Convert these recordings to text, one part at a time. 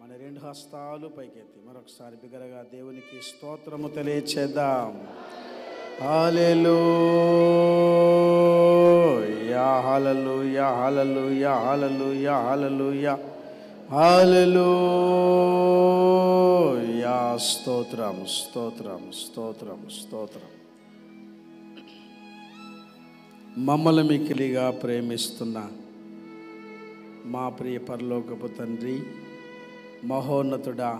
మన రెండు హస్తాలు పైకెత్తి మరొకసారి బిగ్గరగా దేవునికి స్తోత్రము తెలియచేద్దాం. హల్లెలూయా హల్లెలూయా హల్లెలూయా హల్లెలూయా హల్లెలూయా హల్లెలూయా. స్తోత్రం స్తోత్రం స్తోత్రం స్తోత్రం. మమ్మల్ని మిక్కిలిగా ప్రేమిస్తున్న మా ప్రియ పరలోకపు తండ్రి, మహోన్నతుడా,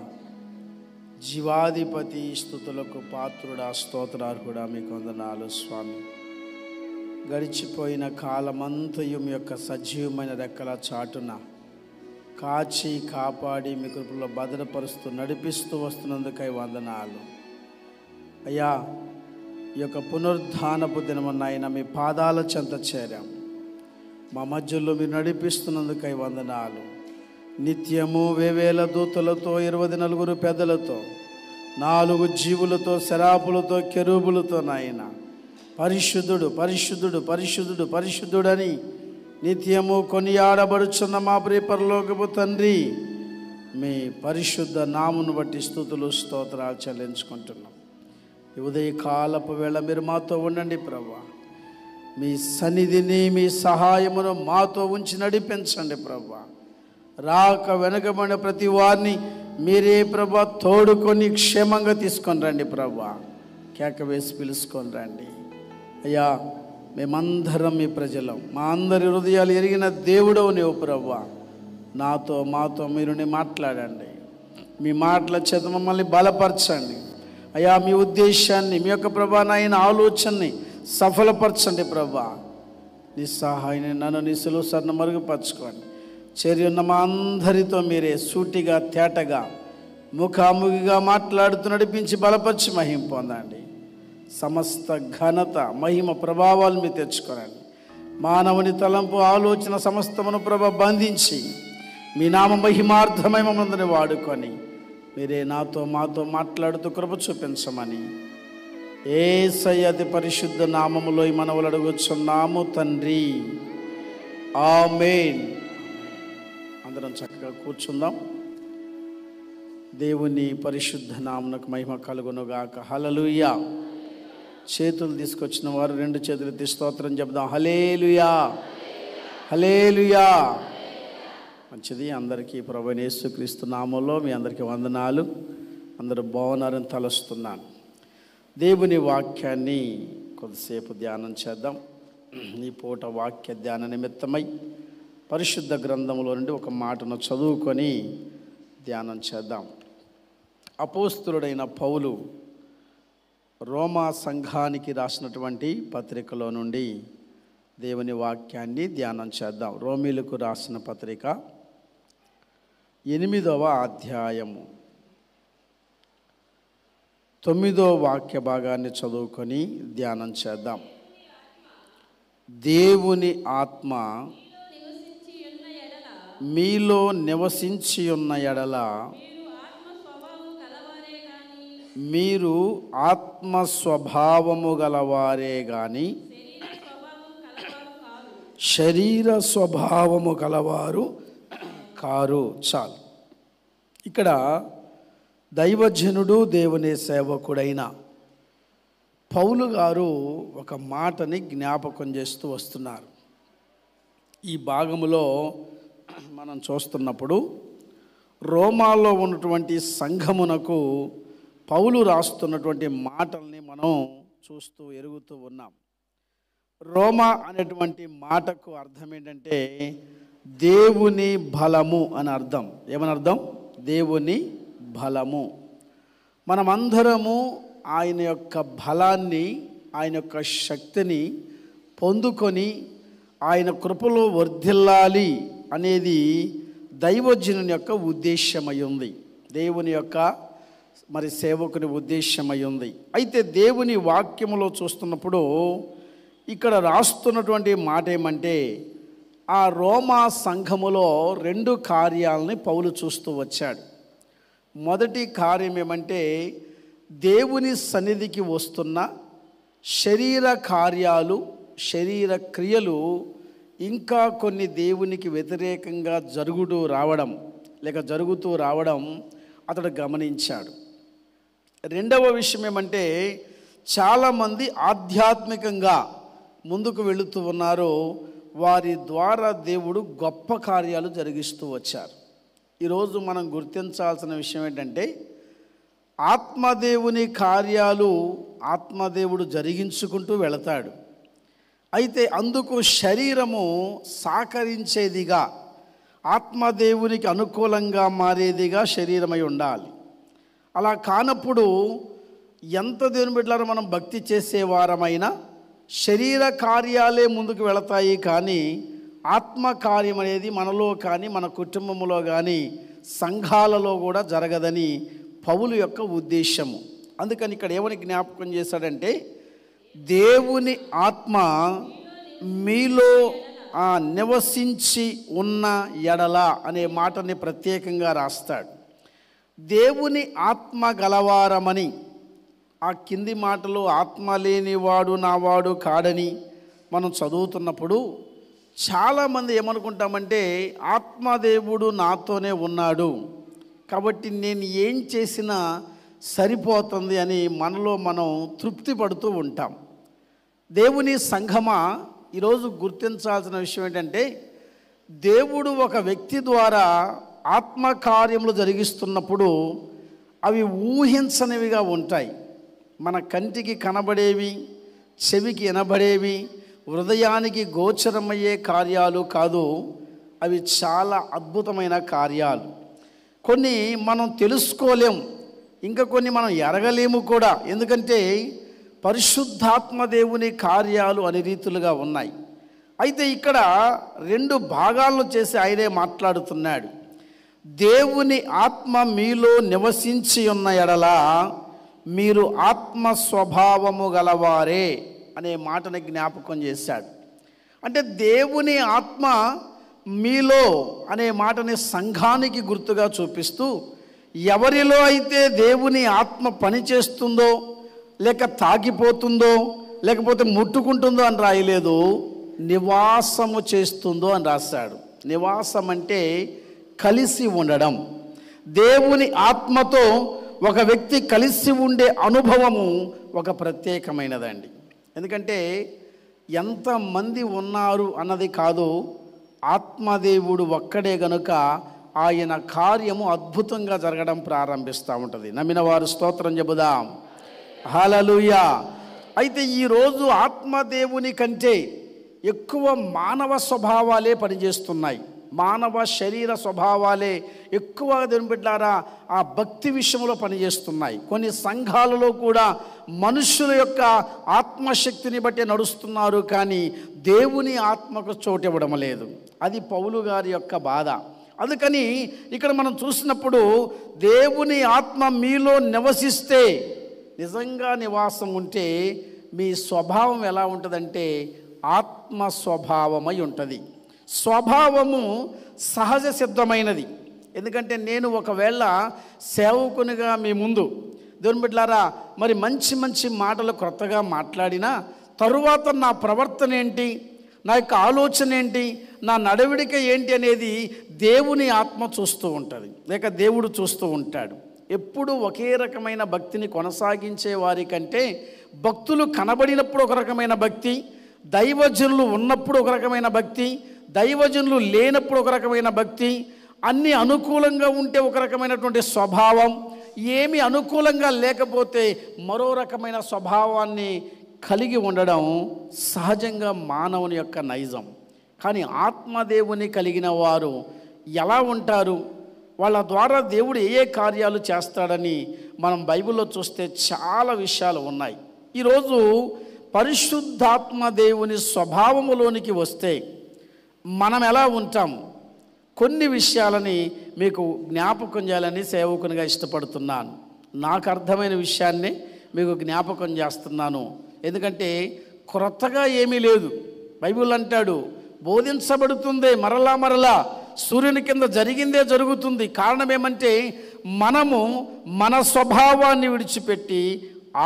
జీవాధిపతి, స్తుతులకు పాత్రుడా, స్తోత్రార్హుడా, మీకు వందనాలు స్వామి. గడిచిపోయిన కాలమంతయు మీ యొక్క సజీవమైన రెక్కల చాటున కాచి కాపాడి మీ కృపలో భద్రపరుస్తూ నడిపిస్తూ వస్తున్నందుకై వందనాలు అయ్యా. ఈ యొక్క పునరుద్ధానపు దినమునైన మీ పాదాల చెంత చేరాం. మా మధ్యలో మీరు నడిపిస్తున్నందుకై వందనాలు. నిత్యము వేవేల దూతలతో 24 పెద్దలతో 4 జీవులతో శరాపులతో కెరూబులతో నాయన పరిశుద్ధుడు పరిశుద్ధుడు పరిశుద్ధుడు పరిశుద్ధుడని నిత్యము కొనియాడబడుచున్న మా ప్రియ పరలోకపు తండ్రి, మీ పరిశుద్ధ నామమును బట్టి స్తుతులు స్తోత్రాలు చెల్లించుకుంటున్నాం. ఈ ఉదయకాలపు వేళ మీరు మాతో ఉండండి ప్రభువా. మీ సన్నిధిని మీ సహాయమును మాతో ఉంచి నడిపించండి ప్రభువా. రాక వెనకబడిన ప్రతి వారిని మీరే ప్రభువా తోడుకొని క్షేమంగా తీసుకొని రండి ప్రభువా. కేక వేసి పిలుచుకొని రండి అయ్యా. మేమందరం మీ ప్రజలం, మా అందరి హృదయాలు ఎరిగిన దేవుడవు నీవు ప్రభువా. నాతో మాతో మీరు మాట్లాడండి. మీ మాటల చేత మమ్మల్ని బలపరచండి అయ్యా. మీ ఉద్దేశాన్ని, మీ యొక్క ప్రభా నాయన ఆలోచనని సఫలపరచండి ప్రభా. నీ సహాయాన్ని నన్ను నీ సులువు సరణ మరుగుపరచుకోండి. చేరియున్న మా అందరితో మీరే సూటిగా తేటగా ముఖాముఖిగా మాట్లాడుతూ నడిపించి బలపరిచి మహిమ పొందండి. సమస్త ఘనత మహిమ ప్రభావాలు మీరు తెచ్చుకోరండి. మానవుని తలంపు ఆలోచన సమస్తమును ప్రభ బంధించి మీ నామ మహిమార్థమై మమ్మల్ని వాడుకొని మీరే నాతో మాతో మాట్లాడుతూ కృప చూపించమని యేసయ్య అతి పరిశుద్ధ నామములో ఈ మనవులు అడుగుచున్నాము తండ్రి, ఆమేన్. అందరం చక్కగా కూర్చుందాం. దేవుని పరిశుద్ధ నామమునకు మహిమ కలుగునుగాక. హల్లెలూయా. చేతులు తీసుకొచ్చిన వారు 2 చేతులు ఎత్తి స్తోత్రం చెప్దాం. హల్లెలూయా హల్లెలూయా. మంచిది. అందరికీ ప్రభువైన యేసుక్రీస్తు నామములో మీ అందరికీ వందనాలు. అందరూ బాగున్నారని తలుస్తున్నాను. దేవుని వాక్యాన్ని కొద్దిసేపు ధ్యానం చేద్దాం. ఈ పూట వాక్య ధ్యాన నిమిత్తమై పరిశుద్ధ గ్రంథంలో నుండి ఒక మాటను చదువుకొని ధ్యానం చేద్దాం. అపోస్తులుడైన పౌలు రోమా సంఘానికి రాసినటువంటి పత్రికలో నుండి దేవుని వాక్యాన్ని ధ్యానం చేద్దాం. రోమీలకు రాసిన పత్రిక 8వ అధ్యాయము 9వ వాక్య భాగాన్ని చదువుకొని ధ్యానం చేద్దాం. దేవుని ఆత్మ మీలో నివసించి ఉన్న ఎడల మీరు ఆత్మ స్వభావము గలవారే గాని శరీర స్వభావము గలవారు కారు. చాలు. ఇక్కడ దైవజనుడు దేవుని సేవకుడైన పౌలు గారు ఒక మాటని జ్ఞాపకం చేస్తూ వస్తున్నారు. ఈ భాగములో మనం చూస్తున్నప్పుడు రోమాలో ఉన్నటువంటి సంఘమునకు పౌలు రాస్తున్నటువంటి మాటల్ని మనం చూస్తూ ఎరుగుతూ ఉన్నాం. రోమా అనేటువంటి మాటకు అర్థం ఏంటంటే దేవుని బలము అని అర్థం. ఏమని అర్థం? దేవుని బలము. మనమందరము ఆయన యొక్క బలాన్ని, ఆయన యొక్క శక్తిని పొందుకొని ఆయన కృపలో వర్ధిల్లాలి అనేది దైవజనుని యొక్క ఉద్దేశమై ఉంది. దేవుని యొక్క సేవకుని ఉద్దేశమై ఉంది. అయితే దేవుని వాక్యములో చూస్తున్నప్పుడు ఇక్కడ రాస్తున్నటువంటి మాట ఏమంటే, ఆ రోమా సంఘములో 2 కార్యాలని పౌలు చూస్తూ వచ్చాడు. మొదటి కార్యం ఏమంటే, దేవుని సన్నిధికి వస్తున్న శరీర కార్యాలు, శరీర క్రియలు ఇంకా కొన్ని దేవునికి వ్యతిరేకంగా జరుగుతూ రావడం, లేక జరుగుతూ రావడం అతడు గమనించాడు. రెండవ విషయం ఏమంటే, చాలామంది ఆధ్యాత్మికంగా ముందుకు వెళుతూ ఉన్నారు. వారి ద్వారా దేవుడు గొప్ప కార్యాలు జరిగిస్తూ వచ్చారు. ఈరోజు మనం గుర్తించాల్సిన విషయం ఏంటంటే, ఆత్మదేవుని కార్యాలు ఆత్మదేవుడు జరిగించుకుంటూ వెళతాడు. అయితే అందుకు శరీరము సహకరించేదిగా, ఆత్మదేవునికి అనుకూలంగా మారేదిగా శరీరమై ఉండాలి. అలా కానప్పుడు ఎంత దేవుని బిడ్డలారా మనం భక్తి చేసేవారమైనా శరీర కార్యాలే ముందుకు వెళతాయి, కానీ ఆత్మ కార్యం అనేది మనలో కానీ మన కుటుంబంలో కానీ సంఘాలలో కూడా జరగదని పౌలు యొక్క ఉద్దేశము. అందుకని ఇక్కడ ఏమని జ్ఞాపకం చేశాడంటే, దేవుని ఆత్మ మీలో నివసించి ఉన్న ఎడల అనే మాటని ప్రత్యేకంగా రాస్తాడు. దేవుని ఆత్మ గలవారమని, ఆ కింది మాటలు ఆత్మ లేనివాడు నావాడు కాడని మనం చదువుతున్నప్పుడు చాలామంది ఏమనుకుంటామంటే, ఆత్మదేవుడు నాతోనే ఉన్నాడు కాబట్టి నేను ఏం చేసినా సరిపోతుంది అని మనలో మనం తృప్తి పడుతూ ఉంటాం. దేవుని సంఘమా, ఈరోజు గుర్తించాల్సిన విషయం ఏంటంటే, దేవుడు ఒక వ్యక్తి ద్వారా ఆత్మకార్యములు జరిగిస్తున్నప్పుడు అవి ఊహించనివిగా ఉంటాయి. మన కంటికి కనబడేవి, చెవికి వినబడేవి, హృదయానికి గోచరమయ్యే కార్యాలు కాదు. అవి చాలా అద్భుతమైన కార్యాలు. కొన్ని మనం తెలుసుకోలేం, ఇంకా కొన్ని మనం ఎరగలేము కూడా. ఎందుకంటే పరిశుద్ధాత్మ దేవుని కార్యాలు అనే రీతులుగా ఉన్నాయి. అయితే ఇక్కడ రెండు భాగాలను చేసి ఆయనే మాట్లాడుతున్నాడు. దేవుని ఆత్మ మీలో నివసించి ఉన్న ఎడల మీరు ఆత్మ స్వభావము గలవారే అనే మాటని జ్ఞాపకం చేశాడు. అంటే దేవుని ఆత్మ మీలో అనే మాటని సంఘానికి గుర్తుగా చూపిస్తూ, ఎవరిలో అయితే దేవుని ఆత్మ పనిచేస్తుందో, లేక తాగిపోతుందో, లేకపోతే ముట్టుకుంటుందో అని రాయలేదు, నివాసము చేస్తుందో అని రాశాడు. నివాసం అంటే కలిసి ఉండడం. దేవుని ఆత్మతో ఒక వ్యక్తి కలిసి ఉండే అనుభవము ఒక ప్రత్యేకమైనదండి. ఎందుకంటే ఎంతమంది ఉన్నారు అన్నది కాదు, ఆత్మదేవుడు ఒక్కడే గనుక ఆయన కార్యము అద్భుతంగా జరగడం ప్రారంభిస్తూ ఉంటుంది. నమ్మిన వారు స్తోత్రం చెబుదాం, హల్లెలూయా. అయితే ఈరోజు ఆత్మదేవుని కంటే ఎక్కువ మానవ స్వభావాలే పనిచేస్తున్నాయి. మానవ శరీర స్వభావాలే ఎక్కువ దేవుని బిడ్డలారా ఆ భక్తి విషయంలో పనిచేస్తున్నాయి. కొన్ని సంఘాలలో కూడా మనుషుల యొక్క ఆత్మశక్తిని బట్టి నడుస్తున్నారు, కానీ దేవుని ఆత్మకు చోటు ఇవ్వడం లేదు. అది పౌలు గారి యొక్క బాధ. అందుకని ఇక్కడ మనం చూసినప్పుడు దేవుని ఆత్మ మీలో నివసిస్తే, నిజంగా నివాసం ఉంటే మీ స్వభావం ఎలా ఉంటుందంటే ఆత్మ స్వభావమై ఉంటుంది. స్వభావము సహజ సిద్ధమైనది. ఎందుకంటే నేను ఒకవేళ సేవకునిగా మీ ముందు దేవుని బిడ్డలారా మరి మంచి మంచి మాటలు క్రొత్తగా మాట్లాడినా తరువాత నా ప్రవర్తన ఏంటి, నా యొక్క ఆలోచన ఏంటి, నా నడవడిక ఏంటి అనేది దేవుని ఆత్మ చూస్తూ ఉంటుంది, లేక దేవుడు చూస్తూ ఉంటాడు. ఎప్పుడు ఒకే రకమైన భక్తిని కొనసాగించే వారి కంటే భక్తులు కనబడినప్పుడు ఒక రకమైన భక్తి, దైవజనులు ఉన్నప్పుడు ఒక రకమైన భక్తి, దైవజనులు లేనప్పుడు ఒక రకమైన భక్తి, అన్నీ అనుకూలంగా ఉంటే ఒక రకమైనటువంటి స్వభావం, ఏమి అనుకూలంగా లేకపోతే మరో రకమైన స్వభావాన్ని కలిగి ఉండడం సహజంగా మానవుని యొక్క నైజం. కానీ ఆత్మదేవుని కలిగిన వారు ఎలా ఉంటారు, వాళ్ళ ద్వారా దేవుడు ఏ కార్యాలు చేస్తాడని మనం బైబిల్లో చూస్తే చాలా విషయాలు ఉన్నాయి. ఈరోజు పరిశుద్ధాత్మ దేవుని స్వభావములోనికి వస్తే మనం ఎలా ఉంటాం, కొన్ని విషయాలని మీకు జ్ఞాపకం చేయాలని సేవకునిగా ఇష్టపడుతున్నాను. నాకు అర్థమైన విషయాన్ని మీకు జ్ఞాపకం చేస్తున్నాను. ఎందుకంటే క్రొత్తగా ఏమీ లేదు. బైబిల్ అంటాడు బోధించబడుతుందే మరలా మరలా, సూర్యుని కింద జరిగిందే జరుగుతుంది. కారణం ఏమంటే మనము మన స్వభావాన్ని విడిచిపెట్టి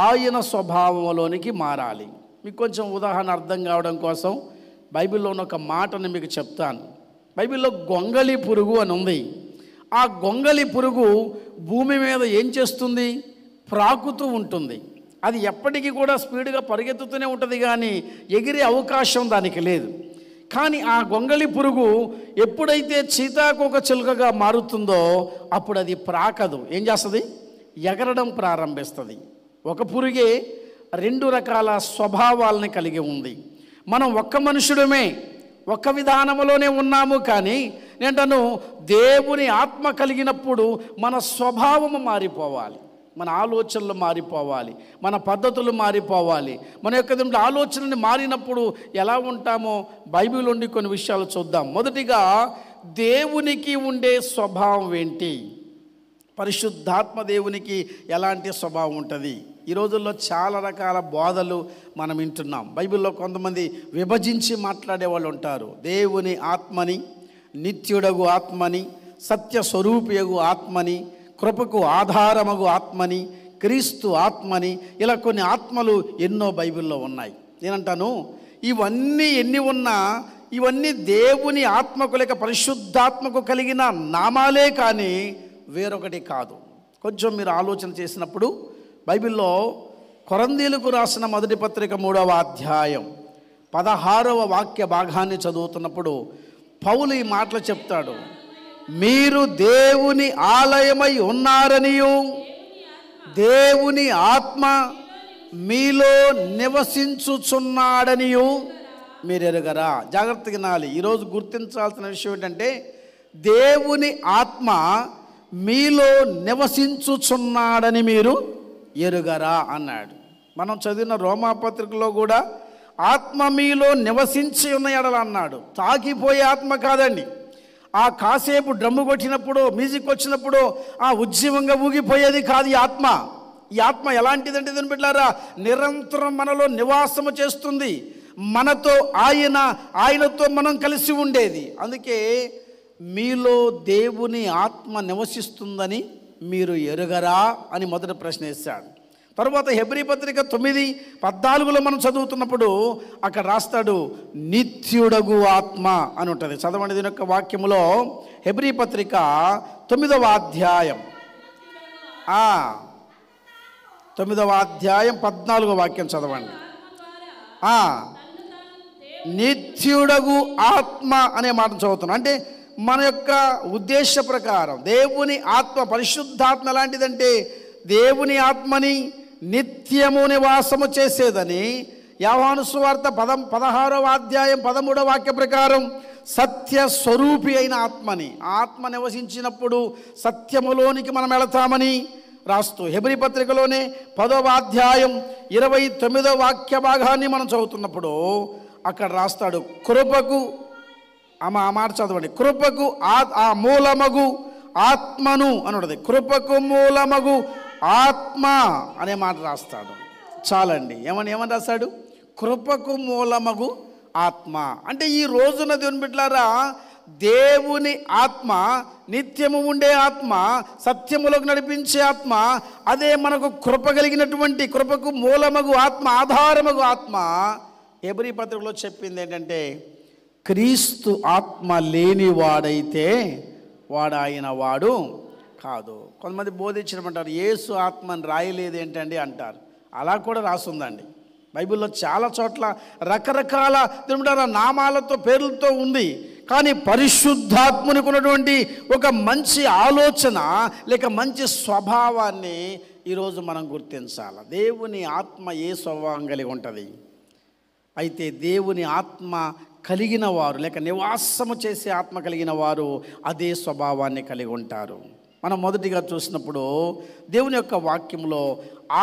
ఆయన స్వభావంలోనికి మారాలి. మీకు కొంచెం ఉదాహరణ అర్థం కావడం కోసం బైబిల్లో ఉన్న ఒక మాటని మీకు చెప్తాను. బైబిల్లో గొంగళి పురుగు అని ఉంది. ఆ గొంగళి పురుగు భూమి మీద ఏం చేస్తుంది? ప్రాకుతూ ఉంటుంది. అది ఎప్పటికీ కూడా స్పీడ్గా పరిగెత్తుతూనే ఉంటుంది, కానీ ఎగిరే అవకాశం దానికి లేదు. కానీ ఆ గొంగళి పురుగు ఎప్పుడైతే సీతాకోక చిలుకగా మారుతుందో అప్పుడు అది ప్రాకదు. ఏం చేస్తుంది? ఎగరడం ప్రారంభిస్తుంది. ఒక పురుగే 2 రకాల స్వభావాలని కలిగి ఉంది. మనం ఒక్క మనుషుడమే, ఒక్క విధానంలోనే ఉన్నాము. కానీ నేంటను దేవుని ఆత్మ కలిగినప్పుడు మన స్వభావము మారిపోవాలి, మన ఆలోచనలు మారిపోవాలి, మన పద్ధతులు మారిపోవాలి. మన యొక్క ఆలోచనని మారినప్పుడు ఎలా ఉంటామో బైబిల్ నుండి కొన్ని విషయాలు చూద్దాం. మొదటిగా దేవునికి ఉండే స్వభావం ఏంటి? పరిశుద్ధాత్మ దేవునికి ఎలాంటి స్వభావం ఉంటుంది? ఈ రోజుల్లో చాలా రకాల బోధలు మనం వింటున్నాం. బైబిల్లో కొంతమంది విభజించి మాట్లాడే వాళ్ళు ఉంటారు. దేవుని ఆత్మని, నిత్యుడగు ఆత్మని, సత్య స్వరూపియగు ఆత్మని, కృపకు ఆధారమగు ఆత్మని, క్రీస్తు ఆత్మని, ఇలా కొన్ని ఆత్మలు ఎన్నో బైబిల్లో ఉన్నాయి. నేనంటాను ఇవన్నీ ఎన్ని ఉన్నా ఇవన్నీ దేవుని ఆత్మకు లేక పరిశుద్ధాత్మకు కలిగిన నామాలే, కానీ వేరొకటి కాదు. కొంచెం మీరు ఆలోచన చేసినప్పుడు బైబిల్లో కొరంథీయులకు రాసిన మొదటి పత్రిక 3వ అధ్యాయం 16వ వాక్య భాగాన్ని చదువుతున్నప్పుడు పౌలు ఈ మాటలు చెప్తాడు. మీరు దేవుని ఆలయమై ఉన్నారనియు దేవుని ఆత్మ మీలో నివసించుచున్నాడనియు మీరు ఎరుగరా? జాగ్రత్తగా వినాలి. ఈరోజు గుర్తించాల్సిన విషయం ఏంటంటే దేవుని ఆత్మ మీలో నివసించుచున్నాడని మీరు ఎరుగరా అన్నాడు. మనం చదివిన రోమాపత్రికలో కూడా ఆత్మ మీలో నివసించి ఉన్న ఎడల అన్నాడు. తాగిపోయే ఆత్మ కాదండి. ఆ కాసేపు డ్రమ్ము కొట్టినప్పుడు, మ్యూజిక్ వచ్చినప్పుడు ఆ ఉజ్జీవంగా ఊగిపోయేది కాదు ఈ ఆత్మ. ఈ ఆత్మ ఎలాంటిదంటే దీని బిడ్డలారా, నిరంతరం మనలో నివాసము చేస్తుంది. మనతో ఆయనతో మనం కలిసి ఉండేది. అందుకే మీలో దేవుని ఆత్మ నివసిస్తుందని మీరు ఎరుగరా అని మొదటి ప్రశ్న వేశాడు. తర్వాత హెబ్రీ పత్రిక 9:14 మనం చదువుతున్నప్పుడు అక్కడ రాస్తాడు నిత్యుడగు ఆత్మ అని ఉంటుంది. చదవండి దీని యొక్క వాక్యములో. హెబ్రీ పత్రిక 9వ అధ్యాయం 9వ అధ్యాయం 14వ వాక్యం చదవండి. నిత్యుడగు ఆత్మ అనే మాట చదువుతున్నాం. అంటే మన యొక్క ఉద్దేశ ప్రకారం దేవుని ఆత్మ, పరిశుద్ధాత్మ ఎలాంటిదంటే దేవుని ఆత్మని నిత్యము నివాసము చేసేదని. యోహాను సువార్త 16వ అధ్యాయం 13వ వాక్య ప్రకారం సత్య స్వరూపి అయిన ఆత్మని, ఆత్మ నివసించినప్పుడు సత్యములోనికి మనం వెళతామని రాస్తూ హెబ్రీ పత్రికలోనే 10వ అధ్యాయం 29వ వాక్య భాగాన్ని మనం చదువుతున్నప్పుడు అక్కడ రాస్తాడు కృపకు, ఆ మాట చదవండి, కృపకు ఆ మూలమగు ఆత్మను అని ఉంటుంది. కృపకు మూలమగు ఆత్మ అనే మాట రాస్తాడు. చాలండి. ఏమని రాస్తాడు? కృపకు మూలమగు ఆత్మ. అంటే ఈ రోజున దేవుని బిడ్డలారా, దేవుని ఆత్మ, నిత్యము ఉండే ఆత్మ, సత్యములోకి నడిపించే ఆత్మ, అదే మనకు కృప కలిగినటువంటి కృపకు మూలమగు ఆత్మ, ఆధారమగు ఆత్మ. హెబ్రీ పత్రికలో చెప్పింది ఏంటంటే క్రీస్తు ఆత్మ లేనివాడైతే వాడు ఆయన వాడు కాదు. కొంతమంది బోధించమంటారు యేసు ఆత్మని రాయలేదు ఏంటండి అంటారు. అలా కూడా రాసుందండి బైబిల్లో. చాలా చోట్ల రకరకాల నామాలతో పేర్లతో ఉంది. కానీ పరిశుద్ధాత్మనికి ఉన్నటువంటి ఒక మంచి ఆలోచన లేక మంచి స్వభావాన్ని ఈరోజు మనం గుర్తించాలి. దేవుని ఆత్మ ఏ స్వభావం కలిగి ఉంటుంది? అయితే దేవుని ఆత్మ కలిగిన వారు లేక నివాసము చేసే ఆత్మ కలిగిన వారు అదే స్వభావాన్ని కలిగి ఉంటారు. మనం మొదటిగా చూసినప్పుడు దేవుని యొక్క వాక్యంలో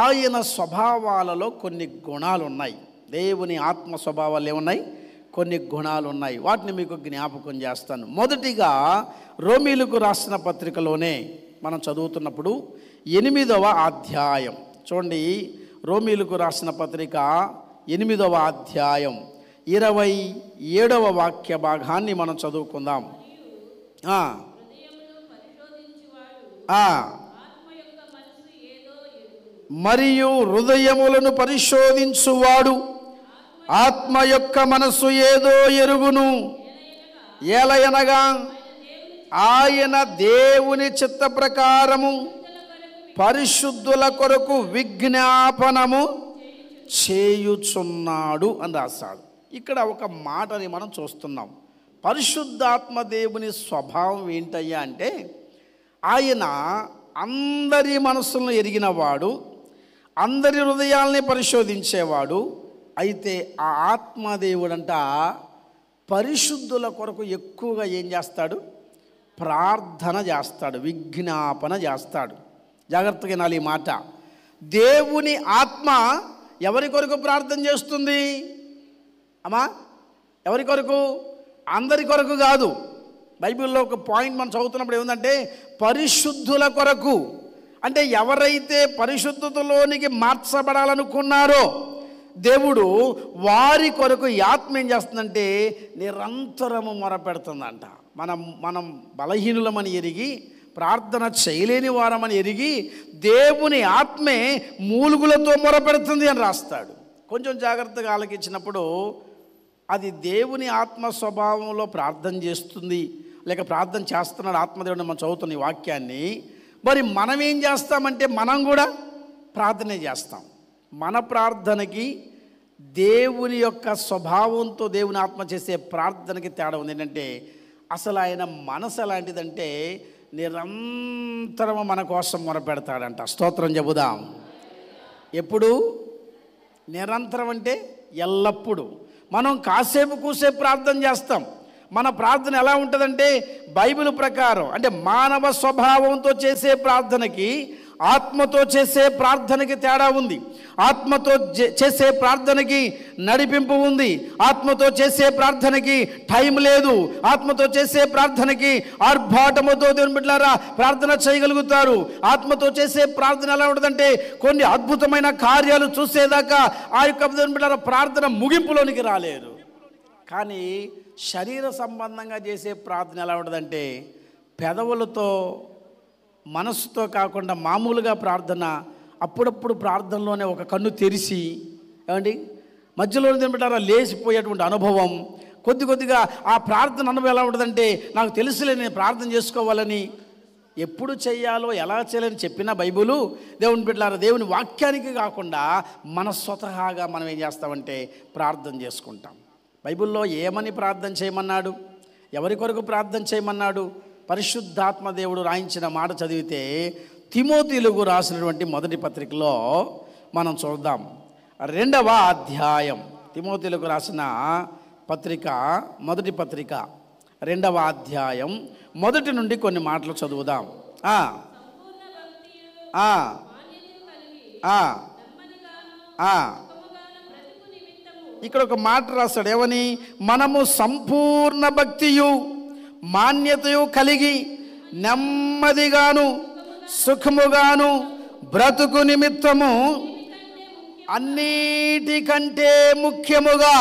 ఆయన స్వభావాలలో కొన్ని గుణాలు ఉన్నాయి. దేవుని ఆత్మ స్వభావాలు ఏమున్నాయి? కొన్ని గుణాలు ఉన్నాయి. వాటిని మీకు జ్ఞాపకం చేస్తాను. మొదటిగా రోమీలకు రాసిన పత్రికలోనే మనం చదువుతున్నప్పుడు 8వ అధ్యాయం చూడండి. రోమీలకు రాసిన పత్రిక 8వ అధ్యాయం 27వ వాక్య భాగాన్ని మనం చదువుకుందాం. మరియు హృదయములను పరిశోధించువాడు ఆత్మ యొక్క మనసు ఏదో ఎరుగును. ఏలయనగా ఆయన దేవుని చిత్త ప్రకారము పరిశుద్ధుల కొరకు విజ్ఞాపనము చేయుచున్నాడు అని రాశాడు. ఇక్కడ ఒక మాటని మనం చూస్తున్నాం. పరిశుద్ధాత్మ దేవుని స్వభావం ఏంటయ్యా అంటే, ఆయన అందరి మనసులను ఎరిగినవాడు, అందరి హృదయాల్ని పరిశోధించేవాడు. అయితే ఆ ఆత్మదేవుడంట పరిశుద్ధుల కొరకు ఎక్కువగా ఏం చేస్తాడు? ప్రార్థన చేస్తాడు, విజ్ఞాపన చేస్తాడు. జాగ్రత్తగా వినాలి ఈ మాట. దేవుని ఆత్మ ఎవరి కొరకు ప్రార్థన చేస్తుంది అమ్మా? ఎవరి కొరకు? అందరి కొరకు కాదు. బైబిల్లో ఒక పాయింట్ మనం చదువుతున్నప్పుడు ఏముందంటే పరిశుద్ధుల కొరకు. అంటే ఎవరైతే పరిశుద్ధతలోనికి మార్చబడాలనుకున్నారో దేవుడు వారి కొరకు ఈ ఆత్మ ఏం చేస్తుందంటే నిరంతరము మొరపెడుతుందంట. మనం బలహీనులమని ఎరిగి, ప్రార్థన చేయలేని వారమని ఎరిగి దేవుని ఆత్మే మూలుగులతో మొరపెడుతుంది అని రాస్తాడు. కొంచెం జాగ్రత్తగా ఆలకించినప్పుడు అది దేవుని ఆత్మ స్వభావంలో ప్రార్థన చేస్తుంది, లేక ప్రార్థన చేస్తున్నాడు ఆత్మదేవుడు. మనం చదువుతున్న ఈ వాక్యాన్ని మరి మనం ఏం చేస్తామంటే మనం కూడా ప్రార్థనే చేస్తాం. మన ప్రార్థనకి దేవుని యొక్క స్వభావంతో దేవుని ఆత్మ చేసే ప్రార్థనకి తేడా ఉంది. ఏంటంటే అసలు ఆయన మనసు ఎలాంటిదంటే నిరంతరం మన కోసం మొరపెడతాడంట. స్తోత్రం చెబుదాం. ఎప్పుడు? నిరంతరం అంటే ఎల్లప్పుడూ. మనం కాసేపు కూసేపు ప్రార్థన చేస్తాం. మన ప్రార్థన ఎలా ఉంటుందంటే బైబిల్ ప్రకారం, అంటే మానవ స్వభావంతో చేసే ప్రార్థనకి ఆత్మతో చేసే ప్రార్థనకి తేడా ఉంది. ఆత్మతో చేసే ప్రార్థనకి నడిపింపు ఉంది. ఆత్మతో చేసే ప్రార్థనకి టైం లేదు. ఆత్మతో చేసే ప్రార్థనకి ఆర్భాటముతో దేవుని బిడ్డలారా ప్రార్థన చేయగలుగుతారు. ఆత్మతో చేసే ప్రార్థన ఎలా ఉంటుందంటే కొన్ని అద్భుతమైన కార్యాలు చూసేదాకా ఆ యొక్క దేవుని బిడ్డలారా ప్రార్థన ముగింపులోనికి రాలేరు. కానీ శరీర సంబంధంగా చేసే ప్రార్థన ఎలా ఉంటుందంటే పెదవులతో మనసుతో కాకుండా మామూలుగా ప్రార్థన, అప్పుడప్పుడు ప్రార్థనలోనే ఒక కన్ను తెరిచి ఏమండి మధ్యలో తినబెట్టారా లేచిపోయేటువంటి అనుభవం. కొద్దిగా ఆ ప్రార్థన అనుభవం ఎలా ఉంటుందంటే నాకు తెలుసులే నేను ప్రార్థన చేసుకోవాలని, ఎప్పుడు చేయాలో ఎలా చేయాలని చెప్పిన బైబిలు దేవుని బిడ్డలారా దేవుని వాక్యానికి కాకుండా మన స్వతహాగా మనం ఏం చేస్తామంటే ప్రార్థన చేసుకుంటాం. బైబిల్లో ఏమని ప్రార్థన చేయమన్నాడు? ఎవరి కొరకు ప్రార్థన చేయమన్నాడు? పరిశుద్ధాత్మ దేవుడు రాయించిన మాట చదివితే తిమోతిలకు రాసినటువంటి మొదటి పత్రికలో మనం చూద్దాం. 2వ అధ్యాయం, తిమోతిలకు రాసిన పత్రిక మొదటి పత్రిక 2వ అధ్యాయం మొదటి నుండి కొన్ని మాటలు చదువుదాం. ఇక్కడ ఒక మాట రాస్తాడు. ఏమని? మనము సంపూర్ణ భక్తియు మాన్యతయు కలిగి నెమ్మదిగాను సుఖముగాను బ్రతుకు నిమిత్తము అన్నిటికంటే ముఖ్యముగా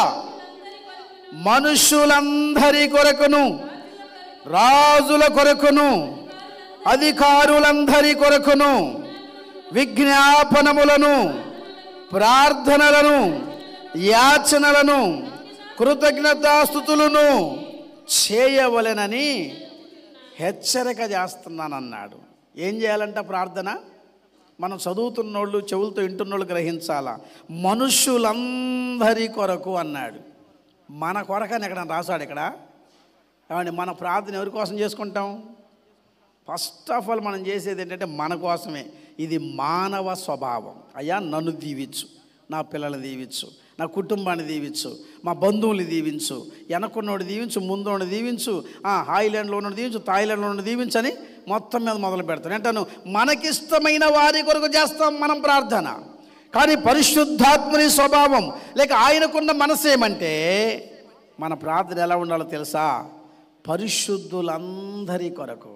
మనుషులందరి కొరకును, రాజుల కొరకును, అధికారులందరి కొరకును విజ్ఞాపనములను, ప్రార్థనలను, యాచనలను, కృతజ్ఞతాస్తుతులను చేయవలెనని హెచ్చరిక చేస్తున్నానన్నాడు. ఏం చేయాలంట ప్రార్థన? మనం చదువుతున్నోళ్ళు చెవులతో వింటున్నోళ్ళు గ్రహించాలా. మనుషులందరి కొరకు అన్నాడు. మన కొరకని ఎక్కడ రాశాడు? ఇక్కడ ఏమండి మన ప్రార్థన ఎవరి కోసం చేసుకుంటాం? ఫస్ట్ ఆఫ్ ఆల్ మనం చేసేది ఏంటంటే మన కోసమే. ఇది మానవ స్వభావం. అయ్యా నన్ను దీవించు, నా పిల్లల్ని దీవించు, నా కుటుంబాన్ని దీవించు, మా బంధువుల్ని దీవించు, వెనకున్నోడు దీవించు, ముందున్నోడు దీవించు, హాయిలాండ్లో ఉన్నోడు దీవించు, థాయిలాండ్లో ఉన్నోడు దీవించని మొత్తం మీద మొదలు పెడతాను. అంటాను మనకిష్టమైన వారి కొరకు చేస్తాం మనం ప్రార్థన. కానీ పరిశుద్ధాత్మని స్వభావం లేక ఆయనకున్న మనసు ఏమంటే మన ప్రార్థన ఎలా ఉండాలో తెలుసా? పరిశుద్ధులందరి కొరకు.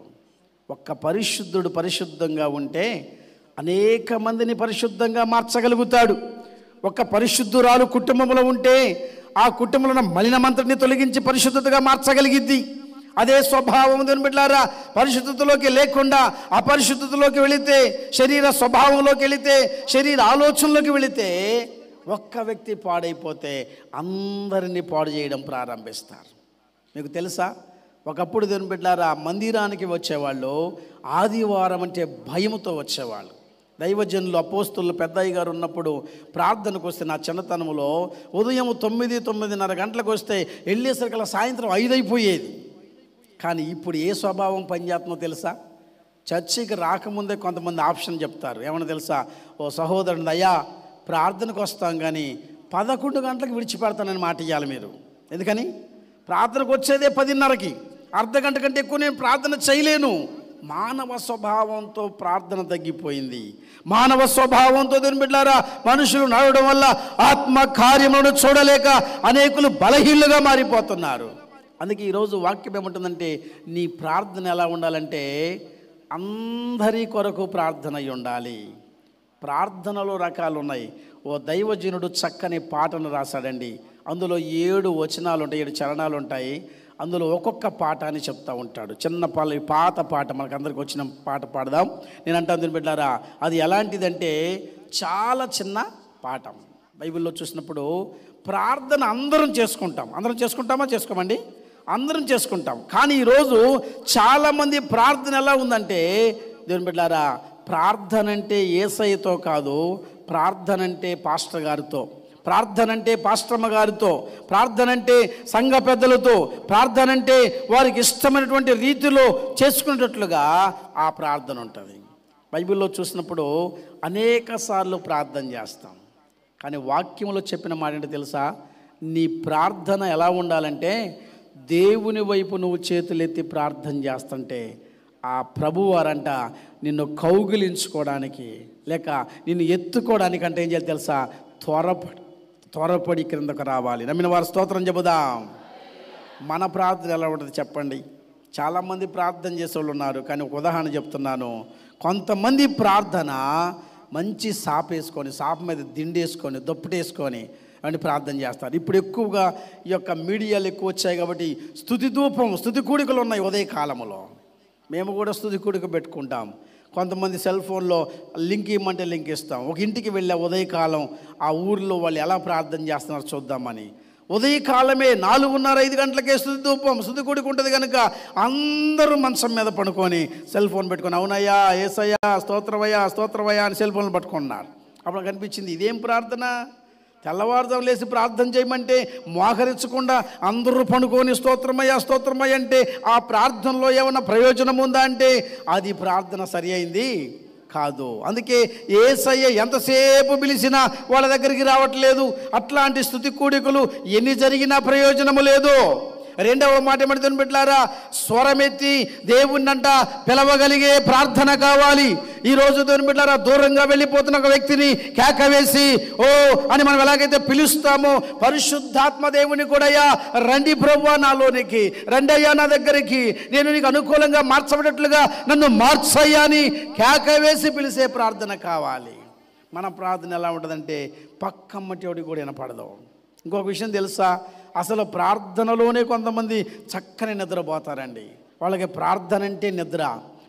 ఒక్క పరిశుద్ధుడు పరిశుద్ధంగా ఉంటే అనేక మందిని పరిశుద్ధంగా మార్చగలుగుతాడు. ఒక పరిశుద్ధురాలు కుటుంబంలో ఉంటే ఆ కుటుంబంలో ఉన్న మలినమంతటిని తొలగించి పరిశుద్ధతగా మార్చగలిగిద్ది. అదే స్వభావం దేవుని బిడ్డలారా పరిశుద్ధతలోకి లేకుండా అపరిశుద్ధతలోకి వెళితే, శరీర స్వభావంలోకి వెళితే, శరీర ఆలోచనలోకి వెళితే ఒక్క వ్యక్తి పాడైపోతే అందరినీ పాడు చేయడం ప్రారంభిస్తారు. మీకు తెలుసా? ఒకప్పుడు దేవుని బిడ్డలారా మందిరానికి వచ్చేవాళ్ళు ఆదివారం అంటే భయముతో వచ్చేవాళ్ళు. దైవజనులు అపోస్తులు పెద్దయ్య గారు ఉన్నప్పుడు ప్రార్థనకు వస్తే నా చిన్నతనంలో ఉదయం 9-9:30 గంటలకు వస్తే వెళ్ళేసరికల్లా సాయంత్రం 5 అయిపోయేది. కానీ ఇప్పుడు ఏ స్వభావం పనిచేస్తుందో తెలుసా? చర్చికి రాకముందే కొంతమంది ఆప్షన్ చెప్తారు. ఏమన్నా తెలుసా? ఓ సహోదరుడు, అయ్యా ప్రార్థనకు వస్తాం కానీ 11 గంటలకు విడిచిపెడతానని మాట ఇవ్వాలి మీరు. ఎందుకని? ప్రార్థనకు వచ్చేదే 10:30కి, అర్ధ గంట కంటే ఎక్కువ నేను ప్రార్థన చేయలేను. మానవ స్వభావంతో ప్రార్థన తగ్గిపోయింది. మానవ స్వభావంతో దేవుని బిడ్డలారా మనుషులు నడవడం వల్ల ఆత్మ కార్యములను చూడలేక అనేకులు బలహీనులుగా మారిపోతున్నారు. అందుకే ఈరోజు వాక్యం ఏముంటుందంటే, నీ ప్రార్థన ఎలా ఉండాలంటే అందరి కొరకు ప్రార్థన అయి ఉండాలి. ప్రార్థనలో రకాలు ఉన్నాయి. ఓ దైవజనుడు చక్కని పాటను రాశాడండి. అందులో 7 వచనాలు ఉంటాయి, 7 చరణాలు ఉంటాయి. అందులో ఒక్కొక్క పాట అని చెప్తూ ఉంటాడు. చిన్న పాత పాట, మనకు అందరికి వచ్చిన పాట పాడదాం. నేను అంటాను బిడ్డారా, అది ఎలాంటిదంటే చాలా చిన్న పాఠం. బైబిల్లో చూసినప్పుడు ప్రార్థన అందరం చేసుకుంటాం. అందరం చేసుకుంటామా? చేసుకోమండి, అందరం చేసుకుంటాం. కానీ ఈరోజు చాలామంది ప్రార్థన ఎలా ఉందంటే దేవుని బిడ్డారా, ప్రార్థన అంటే యేసయ్యతో కాదు, ప్రార్థన అంటే పాస్టర్ గారితో, ప్రార్థన అంటే పాస్టర్మ గారితో, ప్రార్థన అంటే సంఘ పెద్దలతో, ప్రార్థన అంటే వారికి ఇష్టమైనటువంటి రీతిలో చేసుకునేటట్లుగా ఆ ప్రార్థన ఉంటుంది. బైబిల్లో చూసినప్పుడు అనేక సార్లు ప్రార్థన చేస్తాం. కానీ వాక్యంలో చెప్పిన మాట ఏంటో తెలుసా? నీ ప్రార్థన ఎలా ఉండాలంటే దేవుని వైపు నువ్వు చేతులెత్తి ప్రార్థన చేస్తుంటే ఆ ప్రభువారంట నిన్ను కౌగిలించుకోవడానికి లేక నిన్ను ఎత్తుకోవడానికి అంటే ఏం చేయాలి తెలుసా? త్వరపడి క్రిందకు రావాలి. నమ్మిన వారు స్తోత్రం చెబుదాం. మన ప్రార్థన ఎలా ఉంటుంది చెప్పండి? చాలామంది ప్రార్థన చేసేవాళ్ళు ఉన్నారు. కానీ ఒక ఉదాహరణ చెప్తున్నాను. కొంతమంది ప్రార్థన మంచి సాప వేసుకొని, సాప మీద దిండేసుకొని, దుప్పటేసుకొని అని ప్రార్థన చేస్తారు. ఇప్పుడు ఎక్కువగా ఈ యొక్క మీడియాలు ఎక్కువ వచ్చాయి కాబట్టి స్తుతి ధూపం, స్తుతి కూడికలు ఉన్నాయి ఉదయకాలంలో. మేము కూడా స్తుతి కూడిక పెట్టుకుంటాం. కొంతమంది సెల్ ఫోన్లో లింక్ ఇవ్వమంటే లింక్ ఇస్తాం. ఒక ఇంటికి వెళ్ళే ఉదయకాలం ఆ ఊరిలో వాళ్ళు ఎలా ప్రార్థన చేస్తున్నారో చూద్దామని. ఉదయకాలమే 4:30-5 గంటలకే స్తుతి ధూపం, స్తుతి కూడిక ఉంటుంది కనుక అందరూ మంచం మీద పడుకొని సెల్ ఫోన్ పెట్టుకొని అవునయ్యా, ఏసయ్యా, స్తోత్రవయ్యా, స్తోత్రవయ్యా అని సెల్ ఫోన్లు పట్టుకున్నారు. అప్పుడు కనిపించింది ఇదేం ప్రార్థన? తెల్లవారుజాము లేచి ప్రార్థన చేయమంటే మోకరించకుండా అందరూ పనుకొని స్తోత్రమయ్యా, స్తోత్రమయ్య అంటే ఆ ప్రార్థనలో ఏమైనా ప్రయోజనం ఉందా అంటే అది ప్రార్థన సరి అయింది కాదు. అందుకే యేసయ్య ఎంతసేపు పిలిచినా వాళ్ళ దగ్గరికి రావట్లేదు. అట్లాంటి స్తుతి కూడికలు ఎన్ని జరిగినా ప్రయోజనము లేదు. రెండవ మాట ఏమంటే బిడ్డలారా, స్వరమెత్తి దేవుణ్ణంట పిలవగలిగే ప్రార్థన కావాలి. ఈరోజు దేవుని బిడ్డలారా దూరంగా వెళ్ళిపోతున్న ఒక వ్యక్తిని కేక వేసి ఓ అని మనం ఎలాగైతే పిలుస్తామో పరిశుద్ధాత్మ దేవుని కూడా అయ్యా రండి ప్రభువా నాలోనికి, రండి అయ్యా నా దగ్గరికి, నేను నీకు అనుకూలంగా మార్చబడేట్లుగా నన్ను మార్చయ్యా అని కేక వేసి పిలిచే ప్రార్థన కావాలి. మన ప్రార్థన ఎలా ఉంటుందంటే పక్కమ్మటి కూడా వినపడదు. ఇంకొక విషయం తెలుసా? అసలు ప్రార్థనలోనే కొంతమంది చక్కని నిద్రపోతారండి. వాళ్ళకి ప్రార్థన అంటే నిద్ర,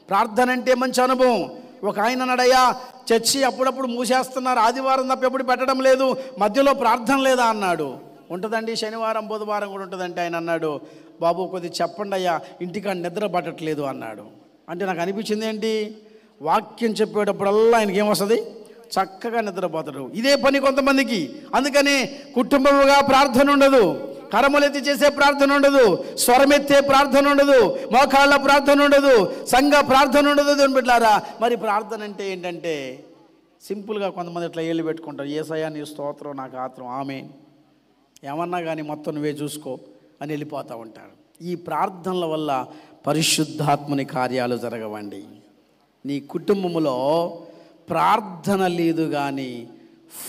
ప్రార్థన అంటే మంచి అనుభవం. ఒక ఆయన అన్నాడయ్యా, చర్చి అప్పుడప్పుడు మూసేస్తున్నారు, ఆదివారం తప్ప ఎప్పుడు పెట్టడం లేదు, మధ్యలో ప్రార్థన లేదా అన్నాడు. ఉంటుందండి, శనివారం బుధవారం కూడా ఉంటుందంటే ఆయన అన్నాడు, బాబు కొద్దిగా చెప్పండి అయ్యా, ఇంటికాడ నిద్ర పట్టట్లేదు అన్నాడు. అంటే నాకు అనిపించింది ఏంటి, వాక్యం చెప్పేటప్పుడల్లా ఆయనకి ఏమొస్తుంది? చక్కగా నిద్రపోతాడు. ఇదే పని కొంతమందికి. అందుకని కుటుంబముగా ప్రార్థన ఉండదు, కరములెత్తి చేసే ప్రార్థన ఉండదు, స్వరమెత్తే ప్రార్థన ఉండదు, మోకాళ్ళ ప్రార్థన ఉండదు, సంఘ ప్రార్థన ఉండదు. దేవుని బిడ్డలారా మరి ప్రార్థన అంటే ఏంటంటే సింపుల్గా కొంతమంది ఇట్లా ఏళ్ళు పెట్టుకుంటారు, యేసయ్యా నీ స్తోత్రం, నాకు ఆత్రం, ఆమేన్, ఏమన్నా కానీ మొత్తం నువ్వే చూసుకో అని వెళ్ళిపోతూ ఉంటారు. ఈ ప్రార్థనల వల్ల పరిశుద్ధాత్మని కార్యాలు జరగవండి. నీ కుటుంబంలో ప్రార్థన లేదు కానీ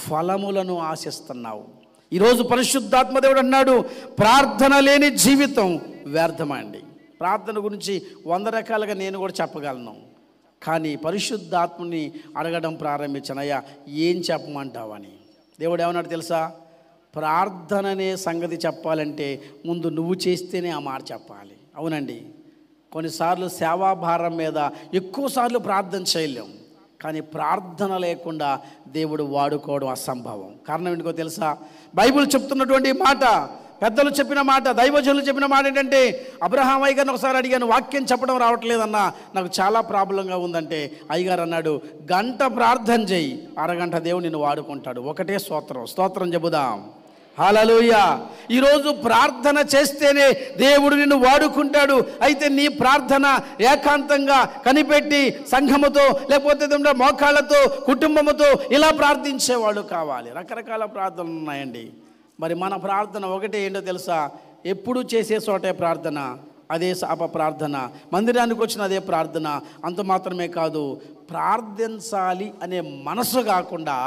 ఫలములను ఆశిస్తున్నావు. ఈరోజు పరిశుద్ధాత్మ దేవుడు అన్నాడు, ప్రార్థన లేని జీవితం వ్యర్థమండి. ప్రార్థన గురించి 100 రకాలుగా నేను కూడా చెప్పగలను. కానీ పరిశుద్ధాత్మని అడగడం ప్రారంభించానయ్యా ఏం చెప్పమంటావని. దేవుడు ఏమన్నాడు తెలుసా? ప్రార్థన అనే సంగతి చెప్పాలంటే ముందు నువ్వు చేస్తేనే ఆ మాట చెప్పాలి. అవునండి, కొన్నిసార్లు సేవాభారం మీద ఎక్కువసార్లు ప్రార్థన చేయలేం. కానీ ప్రార్థన లేకుండా దేవుడు వాడుకోవడం అసంభవం. కారణం ఏంటికో తెలుసా? బైబిల్ చెప్తున్నటువంటి మాట, పెద్దలు చెప్పిన మాట, దైవజనులు చెప్పిన మాట ఏంటంటే, అబ్రహాం అయ్యగారిని ఒకసారి అడిగాను, వాక్యం చెప్పడం రావట్లేదన్నా, నాకు చాలా ప్రాబ్లంగా ఉందంటే, అయ్యగారు అన్నాడు, గంట ప్రార్థన చేయి, అరగంట దేవుడు నిన్ను వాడుకుంటాడు. ఒకటే స్తోత్రం చెబుదాం. హల్లెలూయా. ఈరోజు ప్రార్థన చేస్తేనే దేవుడు నిన్ను వాడుకుంటాడు. అయితే నీ ప్రార్థన ఏకాంతంగా కనిపెట్టి సంఘముతో, లేకపోతే మోకాళ్ళతో, కుటుంబముతో ఇలా ప్రార్థించేవాళ్ళు కావాలి. రకరకాల ప్రార్థనలు ఉన్నాయండి. మరి మన ప్రార్థన ఒకటే ఏంటో తెలుసా? ఎప్పుడు చేసే చోటే ప్రార్థన, అదే శాప ప్రార్థన, మందిరానికి వచ్చిన అదే ప్రార్థన. అంత మాత్రమే కాదు, ప్రార్థించాలి అనే మనసు కాకుండా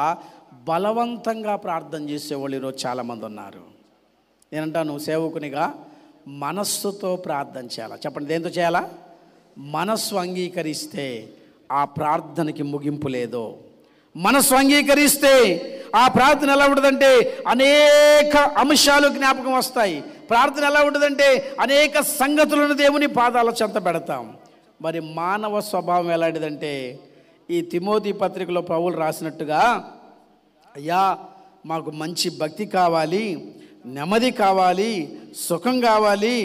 బలవంతంగా ప్రార్థన చేసేవాళ్ళు ఈరోజు చాలామంది ఉన్నారు. నేనంటాను, సేవకునిగా మనస్సుతో ప్రార్థన చేయాలా? చెప్పండి, దేంతో చేయాలా? మనస్సు అంగీకరిస్తే ఆ ప్రార్థనకి ముగింపు లేదు. మనస్సు అంగీకరిస్తే ఆ ప్రార్థన ఎలా ఉంటుందంటే అనేక అంశాలు జ్ఞాపకం వస్తాయి. ప్రార్థన ఎలా ఉంటుందంటే అనేక సంగతులను దేవుని పాదాల చెంత పెడతాం. మరి మానవ స్వభావం ఎలాంటిదంటే, ఈ తిమోతి పత్రికలో పౌలు రాసినట్టుగా, అయ్యా మాకు మంచి భక్తి కావాలి, నెమ్మది కావాలి, సుఖం కావాలి,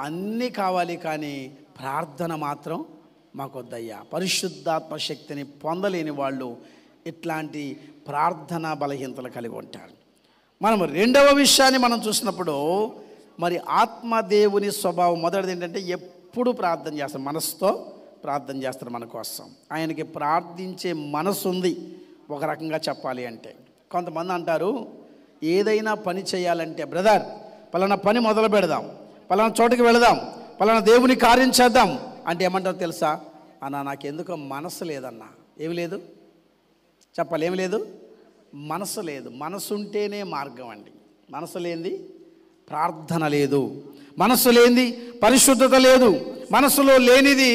అన్నీ కావాలి, కానీ ప్రార్థన మాత్రం మాకు వద్దయ్యా. పరిశుద్ధాత్మ శక్తిని పొందలేని వాళ్ళు ఇట్లాంటి ప్రార్థనా బలహీనతలు కలిగి ఉంటారు. మనం రెండవ విషయాన్ని మనం చూసినప్పుడు, మరి ఆత్మదేవుని స్వభావం మొదటిది ఏంటంటే, ఎప్పుడు ప్రార్థన చేస్తారు, మనసుతో ప్రార్థన చేస్తారు మన కోసం. ఆయనకి ప్రార్థించే మనసు ఉంది. ఒక రకంగా చెప్పాలి అంటే, కొంతమంది అంటారు, ఏదైనా పని చేయాలంటే, బ్రదర్ పలానా పని మొదలు పెడదాం, పలానా చోటుకి వెళదాం, పలానా దేవుని కార్యం చేద్దాం అంటే ఏమంటారు తెలుసా? అన్నా నాకెందుకో మనసు లేదన్నా. ఏమి లేదు చెప్పాలి, ఏమి లేదు, మనసు లేదు. మనసు ఉంటేనే మార్గం అండి. మనసు లేనిది ప్రార్థన లేదు, మనసు లేనిది పరిశుద్ధత లేదు, మనసులో లేనిది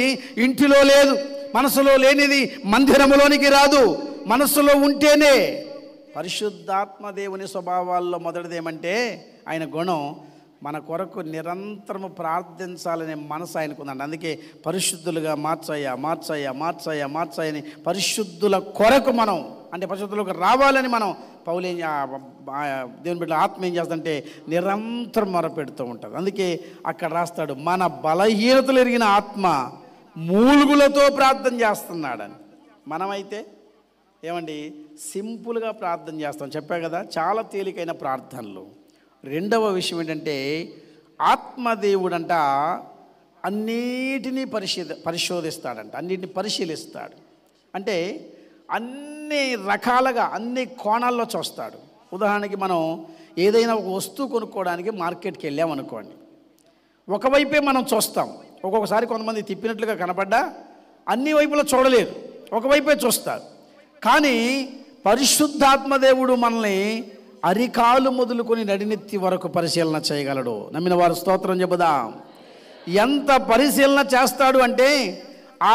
ఇంటిలో లేదు, మనసులో లేనిది మందిరములోనికి రాదు. మనసులో ఉంటేనే. పరిశుద్ధాత్మ దేవుని స్వభావాల్లో మొదటిది ఏమంటే, ఆయన గుణం మన కొరకు నిరంతరము ప్రార్థించాలనే మనసు ఆయనకుందండి. అందుకే పరిశుద్ధులుగా మార్చాయని పరిశుద్ధుల కొరకు మనం, అంటే పరిశుద్ధులకు రావాలని మనం, పౌలు దేవుని బిడ్డ ఆత్మ ఏం చేస్తుందంటే నిరంతరం మొరపెడుతూ ఉంటుంది. అందుకే అక్కడ రాస్తాడు, మన బలహీనతలు ఎరిగిన ఆత్మ మూలుగులతో ప్రార్థన చేస్తున్నాడని. మనమైతే ఏమండి సింపుల్గా ప్రార్థన చేస్తాం. చెప్పా కదా, చాలా తేలికైన ప్రార్థనలు. రెండవ విషయం ఏంటంటే, ఆత్మదేవుడంట అన్నిటినీ పరిశోధిస్తాడంట, అన్నిటిని పరిశీలిస్తాడు. అంటే అన్ని రకాలుగా, అన్ని కోణాల్లో చూస్తాడు. ఉదాహరణకి మనం ఏదైనా ఒక వస్తువు కొనుక్కోవడానికి మార్కెట్కి వెళ్ళామనుకోండి, ఒకవైపే మనం చూస్తాం. ఒక్కొక్కసారి కొంతమంది తిప్పినట్లుగా కనపడ్డా అన్ని వైపులో చూడలేరు, ఒకవైపే చూస్తారు. కానీ పరిశుద్ధాత్మదేవుడు మనల్ని అరికాలు మొదలుకొని నడినెత్తి వరకు పరిశీలన చేయగలడు. నమ్మిన వారు స్తోత్రం చెబుదాం. ఎంత పరిశీలన చేస్తాడు అంటే,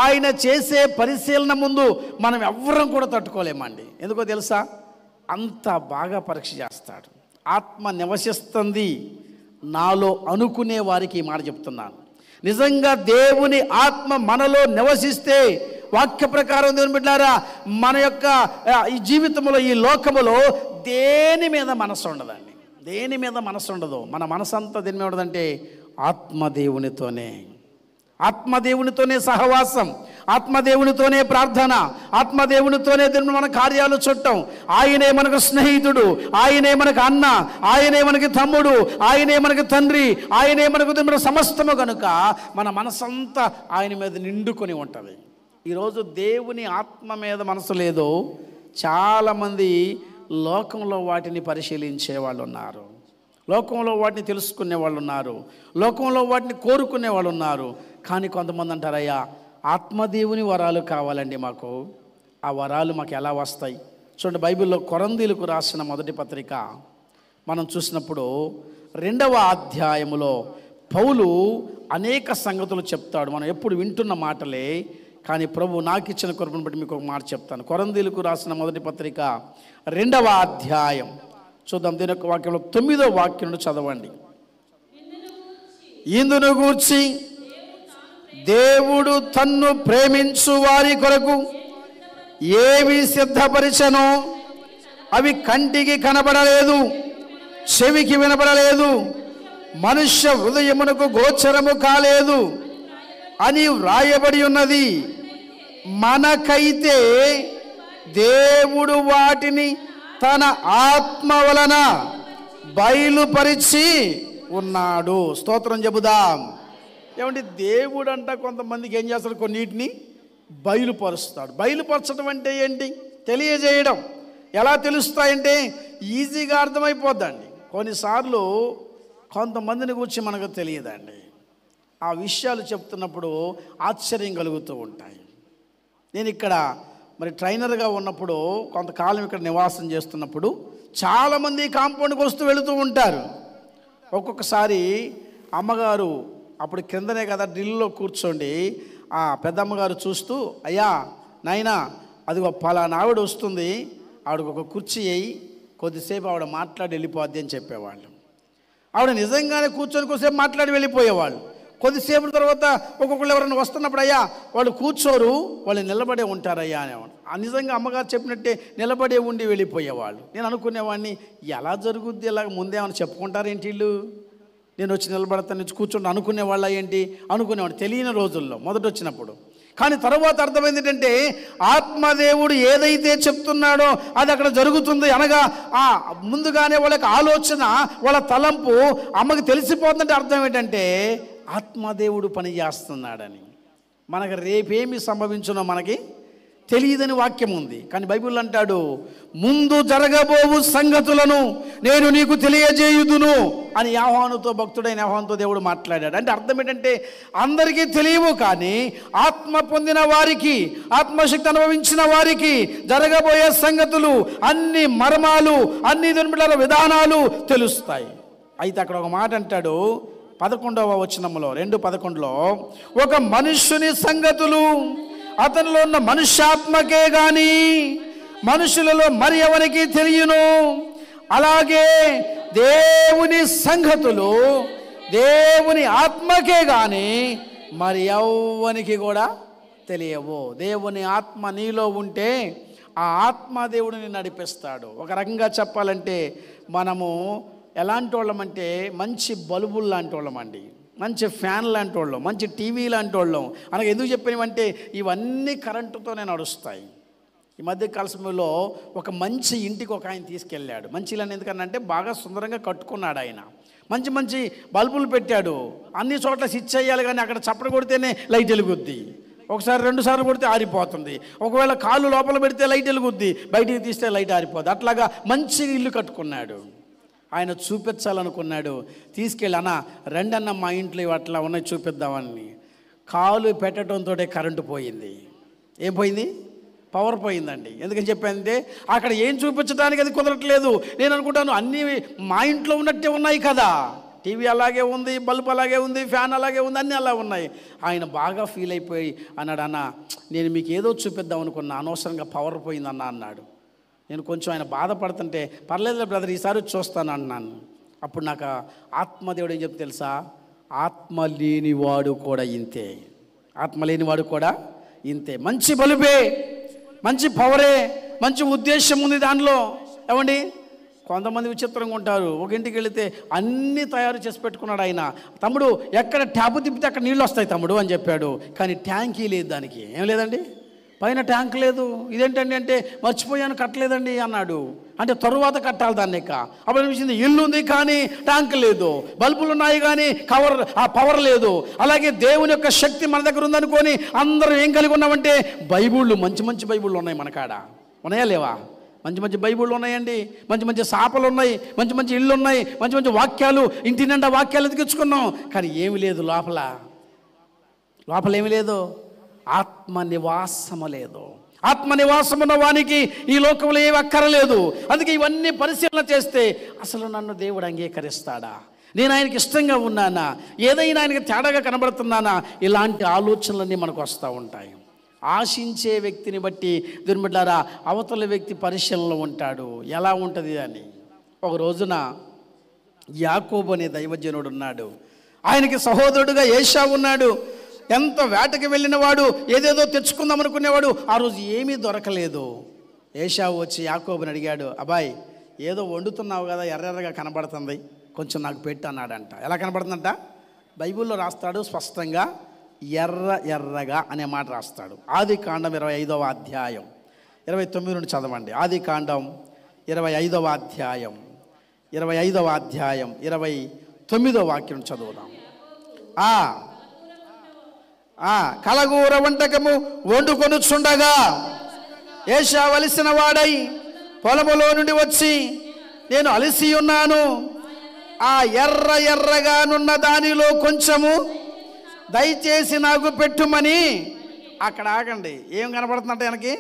ఆయన చేసే పరిశీలన ముందు మనం ఎవ్వరం కూడా తట్టుకోలేమండి. ఎందుకో తెలుసా? అంత బాగా పరీక్ష చేస్తాడు. ఆత్మ నివసిస్తుంది నాలో అనుకునే వారికి ఈ మాట చెప్తున్నాను. నిజంగా దేవుని ఆత్మ మనలో నివసిస్తే, వాక్య ప్రకారం దేవుని బిడ్డలారా, మన యొక్క ఈ జీవితంలో, ఈ లోకములో దేని మీద మనసు ఉండదండి, దేని మీద మనసు ఉండదు. మన మనసంతా దేని మీద ఉండదంటే ఆత్మదేవునితోనే. ఆత్మదేవునితోనే సహవాసం, ఆత్మదేవునితోనే ప్రార్థన, ఆత్మదేవునితోనే మన కార్యాలు చుట్టం. ఆయనే మనకు స్నేహితుడు, ఆయనే మనకు అన్న, ఆయనే మనకి తమ్ముడు, ఆయనే మనకి తండ్రి, ఆయనే మనకు సమస్తము. కనుక మన మనసంతా ఆయన మీద నిండుకొని ఉంటుంది. ఈరోజు దేవుని ఆత్మ మీద మనసు లేదు. చాలామంది లోకంలో వాటిని పరిశీలించే వాళ్ళు ఉన్నారు, లోకంలో వాటిని తెలుసుకునే వాళ్ళు ఉన్నారు, లోకంలో వాటిని కోరుకునే వాళ్ళు ఉన్నారు. కానీ కొంతమంది అంటారు, అయ్యా ఆత్మదేవుని వరాలు కావాలండి మాకు. ఆ వరాలు మాకు ఎలా వస్తాయి? చూడండి, బైబిల్లో కొరంథీయులకు రాసిన మొదటి పత్రిక మనం చూసినప్పుడు 2వ అధ్యాయములో పౌలు అనేక సంగతులు చెప్తాడు. మనం ఎప్పుడు వింటున్న మాటలే, కానీ ప్రభు నాకు ఇచ్చిన కృపను బట్టి మీకు ఒక మాట చెప్తాను. కొరంథీయులకు రాసిన మొదటి పత్రిక 2వ అధ్యాయం చూద్దాం. దీని యొక్క వాక్యంలో 9వ వాక్యం నుండి చదవండి. ఇందును గూర్చి దేవుడు తన్ను ప్రేమించు వారి కొరకు ఏవి సిద్ధపరిచెనో అవి కంటికి కనబడలేదు, చెవికి వినబడలేదు, మనుష్య హృదయమునకు గోచరము కాలేదు అని వ్రాయబడి ఉన్నది. మనకైతే దేవుడు వాటిని తన ఆత్మ వలన బయలుపరిచి ఉన్నాడు. స్తోత్రం చెబుదాం. ఏమంటే దేవుడు అంట కొంతమందికి ఏం చేస్తాడు, కొన్నిటిని బయలుపరుస్తాడు. బయలుపరచడం అంటే ఏంటి? తెలియజేయడం. ఎలా తెలుస్తాయంటే ఈజీగా అర్థమైపోద్దండి. కొన్నిసార్లు కొంతమందిని గురించి మనకు తెలియదండి. ఆ విషయాలు చెప్తున్నప్పుడు ఆశ్చర్యం కలుగుతూ ఉంటాయి. నేను ఇక్కడ మరి ట్రైనర్గా ఉన్నప్పుడు కొంతకాలం ఇక్కడ నివాసం చేస్తున్నప్పుడు చాలామంది కాంపౌండ్కి వస్తూ వెళుతూ ఉంటారు. ఒక్కొక్కసారి అమ్మగారు అప్పుడు క్రిందనే కదా డ్రిల్లో కూర్చోండి, ఆ పెద్దమ్మగారు చూస్తూ, అయ్యా నాయనా అదిగో పలానా ఆవిడ వస్తుంది, ఆవిడకు ఒక కుర్చీ వేయి, కొద్దిసేపు ఆవిడ మాట్లాడి వెళ్ళిపోద్ది అని చెప్పేవాళ్ళు. ఆవిడ నిజంగానే కూర్చొని కొద్దిసేపు మాట్లాడి వెళ్ళిపోయేవాళ్ళు. కొద్దిసేపు తర్వాత ఒక్కొక్కళ్ళు ఎవరైనా వస్తున్నప్పుడు, అయ్యా వాళ్ళు కూర్చోరు, వాళ్ళు నిలబడే ఉంటారయ్యా అనేవాడు. నిజంగా అమ్మగారు చెప్పినట్టే నిలబడే ఉండి వెళ్ళిపోయేవాళ్ళు. నేను అనుకునేవాడిని, ఎలా జరుగుద్ది, ఇలా ముందేమని చెప్పుకుంటారేంటి వీళ్ళు, నేను వచ్చి నిలబడతాను నుంచి కూర్చోండి అనుకునేవాళ్ళ ఏంటి అనుకునేవాడు తెలియని రోజుల్లో మొదట వచ్చినప్పుడు. కానీ తర్వాత అర్థమైంది ఏంటంటే ఆత్మదేవుడు ఏదైతే చెప్తున్నాడో అది అక్కడ జరుగుతుంది. అనగా ముందుగానే వాళ్ళకి ఆలోచన, వాళ్ళ తలంపు అమ్మకి తెలిసిపోతుందంటే అర్థం ఏంటంటే ఆత్మదేవుడు పని చేస్తున్నాడని. మనకు రేపేమి సంభవించునో మనకి తెలియదని వాక్యం ఉంది. కానీ బైబిల్ అంటాడు, ముందు జరగబోవు సంగతులను నేను నీకు తెలియజేయుదును అని యోహానుతో, భక్తుడైన యోహానుతో దేవుడు మాట్లాడాడు. అంటే అర్థం ఏంటంటే అందరికీ తెలియవు, కానీ ఆత్మ పొందిన వారికి, ఆత్మశక్తి అనుభవించిన వారికి జరగబోయే సంగతులు, అన్ని మర్మాలు, అన్ని విధానాలు తెలుస్తాయి. అయితే అక్కడ ఒక మాట అంటాడు 11వ వచనంలో 2:11లో, ఒక మనుష్యుని సంగతులు అతనిలో ఉన్న మనుష్యాత్మకే గాని మనుషులలో మరి ఎవరికి తెలియను, అలాగే దేవుని సంగతులు దేవుని ఆత్మకే గాని మరి ఎవరికి కూడా తెలియవు. దేవుని ఆత్మ నీలో ఉంటే ఆ ఆత్మ దేవుడిని నడిపిస్తాడు. ఒక రకంగా చెప్పాలంటే మనము ఎలాంటి వాళ్ళమంటే మంచి బల్బులు లాంటి వాళ్ళమండి, మంచి ఫ్యాన్ లాంటి వాళ్ళం, మంచి టీవీ లాంటి వాళ్ళం. అనగా ఎందుకు చెప్పినవంటే ఇవన్నీ కరెంటుతోనే నడుస్తాయి. ఈ మధ్య కాలంలో ఒక మంచి ఇంటికి ఒక ఆయన తీసుకెళ్ళాడు. మంచి ఇల్లు ఎందుకనంటే బాగా సుందరంగా కట్టుకున్నాడు ఆయన, మంచి మంచి బల్బులు పెట్టాడు. అన్ని చోట్ల స్విచ్ చేయాలి, కానీ అక్కడ చప్పట కొడితేనే లైట్ వెలుగుద్ది, ఒకసారి 2 సార్లు కొడితే ఆరిపోతుంది, ఒకవేళ కాళ్ళు లోపల పెడితే లైట్ వెలుగుద్ది, బయటికి తీస్తే లైట్ ఆరిపోద్ది. అట్లాగా మంచి ఇల్లు కట్టుకున్నాడు. ఆయన చూపించాలనుకున్నాడు. తీసుకెళ్ళి, అన్న రెండన్న మా ఇంట్లో అట్లా ఉన్నాయి చూపిద్దామని. కాలు పెట్టడంతో కరెంటు పోయింది. ఏం పోయింది? పవర్ పోయిందండి. ఎందుకని చెప్పానంటే అక్కడ ఏం చూపించడానికి అది కుదరట్లేదు. నేను అనుకుంటాను అన్నీ మా ఇంట్లో ఉన్నట్టే ఉన్నాయి కదా, టీవీ అలాగే ఉంది, బల్బ్ అలాగే ఉంది, ఫ్యాన్ అలాగే ఉంది, అన్నీ అలా ఉన్నాయి. ఆయన బాగా ఫీల్ అయిపోయి అన్నాడు, అన్న నేను మీకు ఏదో చూపిద్దాం అనుకున్నా, అనవసరంగా పవర్ పోయిందన్న అన్నాడు. నేను కొంచెం ఆయన బాధపడుతుంటే, పర్లేదు బ్రదర్ ఈసారి చూస్తాను అన్నాను. అప్పుడు నాకు ఆత్మదేవుడు ఏం చెప్తే తెలుసా, ఆత్మ లేనివాడు కూడా ఇంతే, ఆత్మ లేనివాడు కూడా ఇంతే. మంచి బలుబే, మంచి పవరే, మంచి ఉద్దేశం ఉంది దానిలో. ఏమండి కొంతమంది విచిత్రంగా ఉంటారు. ఒక ఇంటికి వెళితే అన్నీ తయారు చేసి పెట్టుకున్నాడు ఆయన. తమ్ముడు ఎక్కడ ట్యాపు తిప్పితే అక్కడ నీళ్ళు వస్తాయి తమ్ముడు అని చెప్పాడు, కానీ ట్యాంకీ లేదు, దానికి ఏం లేదండి, పైన ట్యాంక్ లేదు. ఇదేంటండి అంటే మర్చిపోయాను కట్టలేదండి అన్నాడు. అంటే తరువాత కట్టాలి దాన్ని. అప్పుడు అనిపించింది ఇల్లు ఉంది కానీ ట్యాంక్ లేదు, బల్బులు ఉన్నాయి కానీ పవర్ లేదు. అలాగే దేవుని యొక్క శక్తి మన దగ్గర ఉందనుకొని అందరం ఏం కలిగి ఉన్నామంటే బైబుళ్ళు, మంచి మంచి బైబుళ్ళు ఉన్నాయి మన కాడ, ఉన్నాయా లేవా? మంచి మంచి బైబుళ్ళు ఉన్నాయండి, మంచి మంచి సాపలు ఉన్నాయి, మంచి మంచి ఇళ్ళు ఉన్నాయి, మంచి మంచి వాక్యాలు, ఇంటి నిండా వాక్యాలు ఎదిగించుకున్నాం. కానీ ఏమి లేదు లోపల ఏమి లేదు, ఆత్మ నివాసము లేదు. ఆత్మ నివాసమున్న వానికి ఈ లోకంలో ఏమి అక్కరలేదు. అందుకే ఇవన్నీ పరిశీలన చేస్తే అసలు నన్ను దేవుడు అంగీకరిస్తాడా, నేను ఆయనకి ఇష్టంగా ఉన్నానా, ఏదైనా ఆయనకి తేడాగా కనబడుతున్నానా, ఇలాంటి ఆలోచనలన్నీ మనకు వస్తూ ఉంటాయి. ఆశించే వ్యక్తిని బట్టి దుర్మిట్లారా అవతల వ్యక్తి పరిశీలనలో ఉంటాడు. ఎలా ఉంటుంది అని. ఒక రోజున యాకోబు అనే దైవజనుడు ఉన్నాడు. ఆయనకి సహోదరుడుగా ఏశావు ఉన్నాడు. ఎంత వేటకి వెళ్ళిన వాడు, ఏదేదో తెచ్చుకుందాం అనుకునేవాడు. ఆ రోజు ఏమీ దొరకలేదు. ఏశావు వచ్చి యాకోబుని అడిగాడు, అబ్బాయి ఏదో వండుతున్నావు కదా, ఎర్రెర్రగా కనబడుతుంది, కొంచెం నాకు పెట్టు అన్నాడంట. ఎలా కనపడుతుందంట? బైబిల్లో రాస్తాడు స్పష్టంగా, ఎర్ర ఎర్రగా అనే మాట రాస్తాడు. ఆదికాండం 25వ అధ్యాయం 29 నుండి చదవండి. ఆదికాండం 25వ అధ్యాయం 29వ వాక్యం చదువుదాం. కలగూర వంటకము వండుకొనుచుండగా ఏశావు అలసిన వాడై పొలములో నుండి వచ్చి, నేను అలసి ఉన్నాను, ఆ ఎర్ర ఎర్రగానున్న దానిలో కొంచెము దయచేసి నాకు పెట్టుమని. అక్కడ ఆగండి. ఏం కనపడుతుందంటే ఆయనకి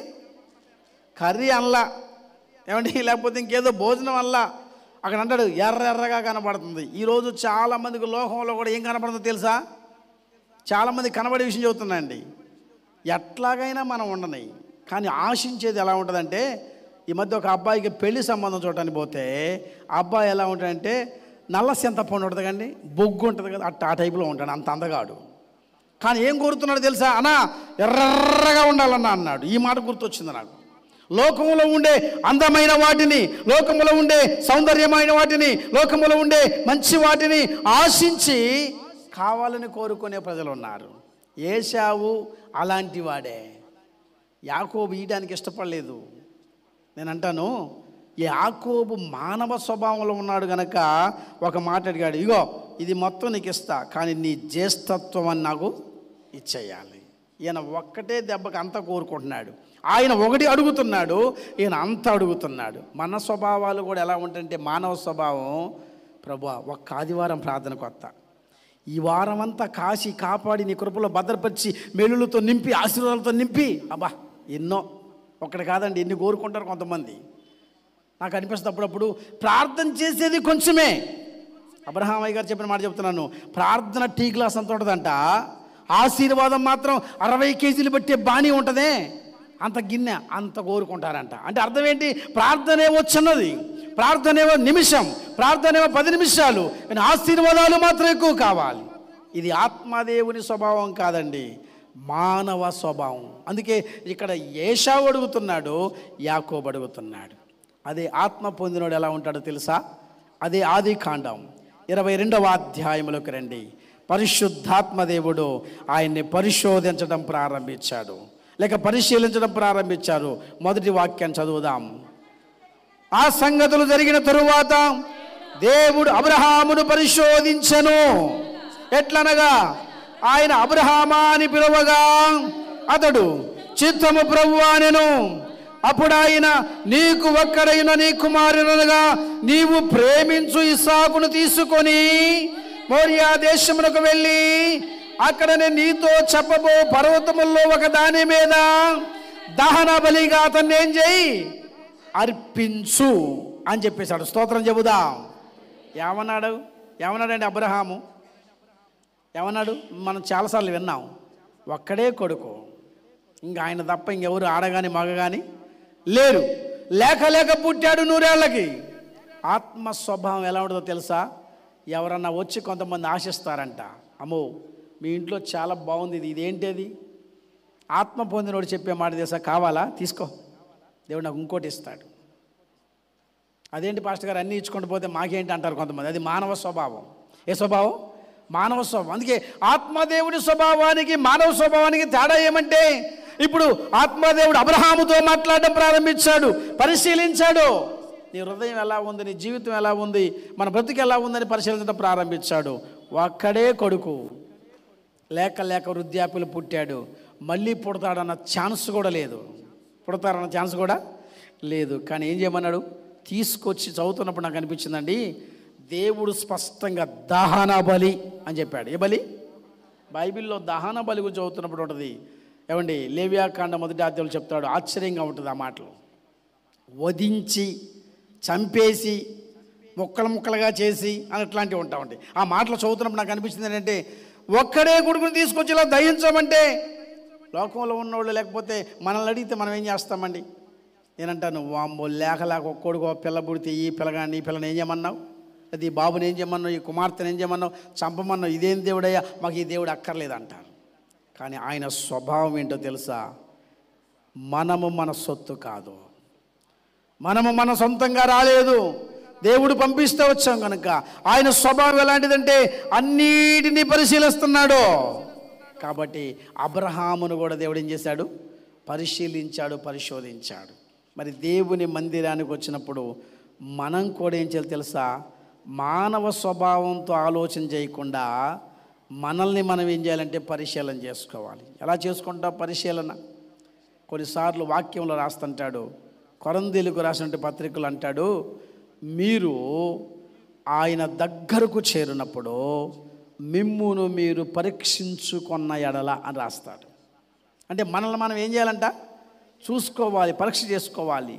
కర్రీ అనలా, ఏమండి, లేకపోతే ఇంకేదో భోజనం అనలా. అక్కడ అంటాడు ఎర్ర ఎర్రగా కనపడుతుంది. ఈరోజు చాలామందికి లోకంలో కూడా ఏం కనపడుతుందో తెలుసా? చాలామంది కనబడే విషయం చెబుతున్నాయండి. ఎట్లాగైనా మనం ఉండని, కానీ ఆశించేది ఎలా ఉంటుందంటే, ఈ మధ్య ఒక అబ్బాయికి పెళ్లి సంబంధం చూడటానికి పోతే ఆ అబ్బాయి ఎలా ఉంటాడంటే, నల్ల చింతపండు ఉంటుంది కండి, బొగ్గు ఉంటుంది కదా, ఆ టైపులో ఉంటాడు, అంత అందగాడు. కానీ ఏం కోరుతున్నాడు తెలుసా? అన్నా ఎర్రగా ఉండాలన్నా అన్నాడు. ఈ మాట గుర్తొచ్చింది నాకు. లోకములో ఉండే అందమైన వాటిని, లోకములో ఉండే సౌందర్యమైన వాటిని, లోకములో ఉండే మంచి వాటిని ఆశించి కావాలని కోరుకునే ప్రజలు ఉన్నారు. ఏశావు అలాంటి వాడే. యాకోబు ఇయడానికి ఇష్టపడలేదు. నేను అంటాను, యాకోబు మానవ స్వభావంలో ఉన్నాడు గనక ఒక మాట అడిగాడు, ఇగో ఇది మొత్తం నీకు ఇస్తా, కానీ నీ జ్యేష్ఠత్వం అని నాకు ఇచ్చేయాలి. ఈయన ఒక్కటే దెబ్బకి అంతా కోరుకుంటున్నాడు. ఆయన ఒకటి అడుగుతున్నాడు, ఈయన అంతా అడుగుతున్నాడు. మన స్వభావాలు కూడా ఎలా ఉంటాయంటే, మానవ స్వభావం, ప్రభువా ఒక్క ఆదివారం ప్రార్థనకు వస్తా, ఈ వారం అంతా కాసి కాపాడి నీ కృపలో భద్రపరిచి మేలులతో నింపి ఆశీర్వాదాలతో నింపి, అబ్బా ఎన్నో, ఒక్కటి కాదండి, ఎన్ని కోరుకుంటారు కొంతమంది. నాకు అనిపిస్తుంది అప్పుడప్పుడు ప్రార్థన చేసేది కొంచెమే. అబ్రహాం అయ్య గారు చెప్పిన మాట చెప్తున్నాను, ప్రార్థన టీ గ్లాస్ అంత ఉంటుందంట, ఆశీర్వాదం మాత్రం 60 కేజీలు పట్టే బాణీ ఉంటుందే, అంత గిన్నె అంత కోరుకుంటారంట. అంటే అర్థం ఏంటి? ప్రార్థనేమో చిన్నది, ప్రార్థనేమో నిమిషం, ప్రార్థనేమో 10 నిమిషాలు, కానీ ఆశీర్వాదాలు మాత్రం ఎక్కువ కావాలి. ఇది ఆత్మదేవుని స్వభావం కాదండి, మానవ స్వభావం. అందుకే ఇక్కడ ఏశావు అడుగుతున్నాడు, యాకోబు అడుగుతున్నాడు. అదే ఆత్మ పొందినోడు ఎలా ఉంటాడో తెలుసా? అదే ఆదికాండం 22వ అధ్యాయంలోకి రండి. పరిశుద్ధాత్మదేవుడు ఆయన్ని పరిశోధించడం ప్రారంభించాడు, లేక పరిశీలించడం ప్రారంభించారు. మొదటి వాక్యాన్ని చదువుదాం. ఆ సంగతులు జరిగిన తరువాత దేవుడు అబ్రహామును పరిశోధించెను. ఎట్లనగా ఆయన అబ్రహామా అని పిలువగా అతడు చిత్తము ప్రభువా అనెను. అప్పుడు ఆయన, నీకు ఒక్కడైన నీ కుమారునిగా నీవు ప్రేమించు ఇస్సాకును తీసుకొని మోరియా దేశమునకు వెళ్ళి అక్కడ నేను నీతో చెప్పబో పర్వతముల్లో ఒక దాని మీద దహన బలిగా అతన్ని ఏం చేయి, అర్పించు అని చెప్పేశాడు. స్తోత్రం చెబుదాం. ఏమన్నాడండి అబ్రహాము? ఏమన్నాడు? మనం చాలాసార్లు విన్నాం, ఒక్కడే కొడుకు, ఇంకా ఆయన తప్ప ఇంకెవరు ఆడగాని మగగాని లేరు, లేక పుట్టాడు 100 ఏళ్ళకి. ఆత్మ స్వభావం ఎలా ఉంటుందో తెలుసా? ఎవరన్నా వచ్చి కొంతమంది ఆశిస్తారంట, అమ్మో మీ ఇంట్లో చాలా బాగుంది, ఇదేంటిది? ఆత్మ పొందినోడు చెప్పే మాట తెలుసా? కావాలా? తీసుకో, దేవుడు నాకు ఇంకోటి ఇస్తాడు. అదేంటి పాస్టర్ గారు అన్నీ ఇచ్చుకుంటూ పోతే మాకేంటి అంటారు కొంతమంది. అది మానవ స్వభావం. ఏ స్వభావం? మానవ స్వభావం. అందుకే ఆత్మదేవుడి స్వభావానికి మానవ స్వభావానికి తేడా ఏమంటే, ఇప్పుడు ఆత్మదేవుడు అబ్రహాముతో మాట్లాడడం ప్రారంభించాడు, పరిశీలించాడు. నీ హృదయం ఎలా ఉంది, నీ జీవితం ఎలా ఉంది, మన బ్రతుకు ఎలా ఉందని పరిశీలించడం ప్రారంభించాడు. ఒక్కడే కొడుకు, లేక వృద్ధాప్యులు పుట్టాడు, మళ్ళీ పుడతాడన్న ఛాన్స్ కూడా లేదు, పుడతారన్న ఛాన్స్ కూడా లేదు. కానీ ఏం చేయమన్నాడు? తీసుకొచ్చి చదువుతున్నప్పుడు నాకు అనిపించిందండి, దేవుడు స్పష్టంగా దహన బలి అని చెప్పాడు. ఏ బలి? బైబిల్లో దహన బలి గురించి చదువుతున్నప్పుడు ఉంటుంది. ఏమండి, లేవియాకాండ 1వ అధ్యాయంలో చెప్తాడు, ఆశ్చర్యంగా ఉంటుంది ఆ మాటలు. వధించి చంపేసి ముక్కలుగా చేసి అని అట్లాంటివి ఉంటామండి. ఆ మాటలు చదువుతున్నప్పుడు నాకు అనిపించింది ఏంటంటే, ఒక్కడే కొడుకుని తీసుకొచ్చి ఇలా దహించమంటే, లోకంలో ఉన్నవాళ్ళు లేకపోతే మనల్ని అడిగితే మనం ఏం చేస్తామండి? నేనంటాను, వామ్మో లేక ఒక్కొడుకు పిల్ల పుడితే ఈ పిల్లగాని ఈ పిల్లని ఏం చేయమన్నావు, అది ఈ బాబుని ఏం చేయమన్నావు, ఈ కుమార్తెను ఏం చేయమన్నావు, చంపమన్నావు, ఇదేం దేవుడయ్యా, మాకు ఈ దేవుడు అక్కర్లేదు అంటారు. కానీ ఆయన స్వభావం ఏంటో తెలుసా? మనము మన సొత్తు కాదు, మనము మన సొంతంగా రాలేదు, దేవుడు పంపిస్తే వచ్చాం కనుక. ఆయన స్వభావం ఎలాంటిదంటే అన్నిటినీ పరిశీలిస్తున్నాడు. కాబట్టి అబ్రహామును కూడా దేవుడు ఏం చేశాడు? పరిశీలించాడు, పరిశోధించాడు. మరి దేవుని మందిరానికి వచ్చినప్పుడు మనం కూడా ఏం చేయాలి తెలుసా? మానవ స్వభావంతో ఆలోచన చేయకుండా మనల్ని మనం ఏం చేయాలంటే పరిశీలన చేసుకోవాలి. ఎలా చేసుకుంటాం పరిశీలన? కొన్నిసార్లు వాక్యంలో రాస్తుంటాడు, కొరంథీయులకు రాసినటువంటి పత్రికలు అంటాడు, మీరు ఆయన దగ్గరకు చేరినప్పుడు మిమ్మును మీరు పరీక్షించుకున్న ఎడల అని రాస్తాడు. అంటే మనల్ని మనం ఏం చేయాలంట? చూసుకోవాలి, పరీక్ష చేసుకోవాలి.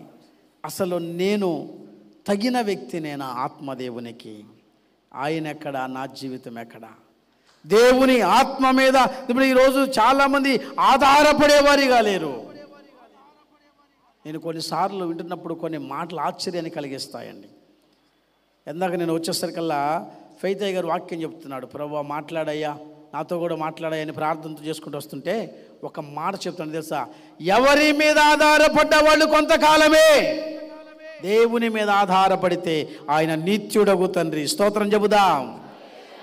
అసలు నేను తగిన వ్యక్తినేనా ఆత్మదేవునికి? ఆయన ఎక్కడ, నా జీవితం ఎక్కడ? దేవుని ఆత్మ మీద ఇప్పుడు ఈరోజు చాలామంది ఆధారపడేవారిగా లేరు. నేను కొన్నిసార్లు వింటున్నప్పుడు కొన్ని మాటలు ఆశ్చర్యాన్ని కలిగిస్తాయండి. ఇందాక నేను వచ్చేసరికల్లా ఫెయిత్ అయ్య గారు వాక్యం చెప్తున్నాడు, ప్రభువా మాట్లాడయ్యా, నాతో కూడా మాట్లాడయ్యా అని ప్రార్థనతో చేసుకుంటూ వస్తుంటే ఒక మాట చెప్తాను తెలుసా? ఎవరి మీద ఆధారపడ్డ వాళ్ళు కొంతకాలమే, దేవుని మీద ఆధారపడితే ఆయన నిత్యుడగు తండ్రి. స్తోత్రం చెబుదాం.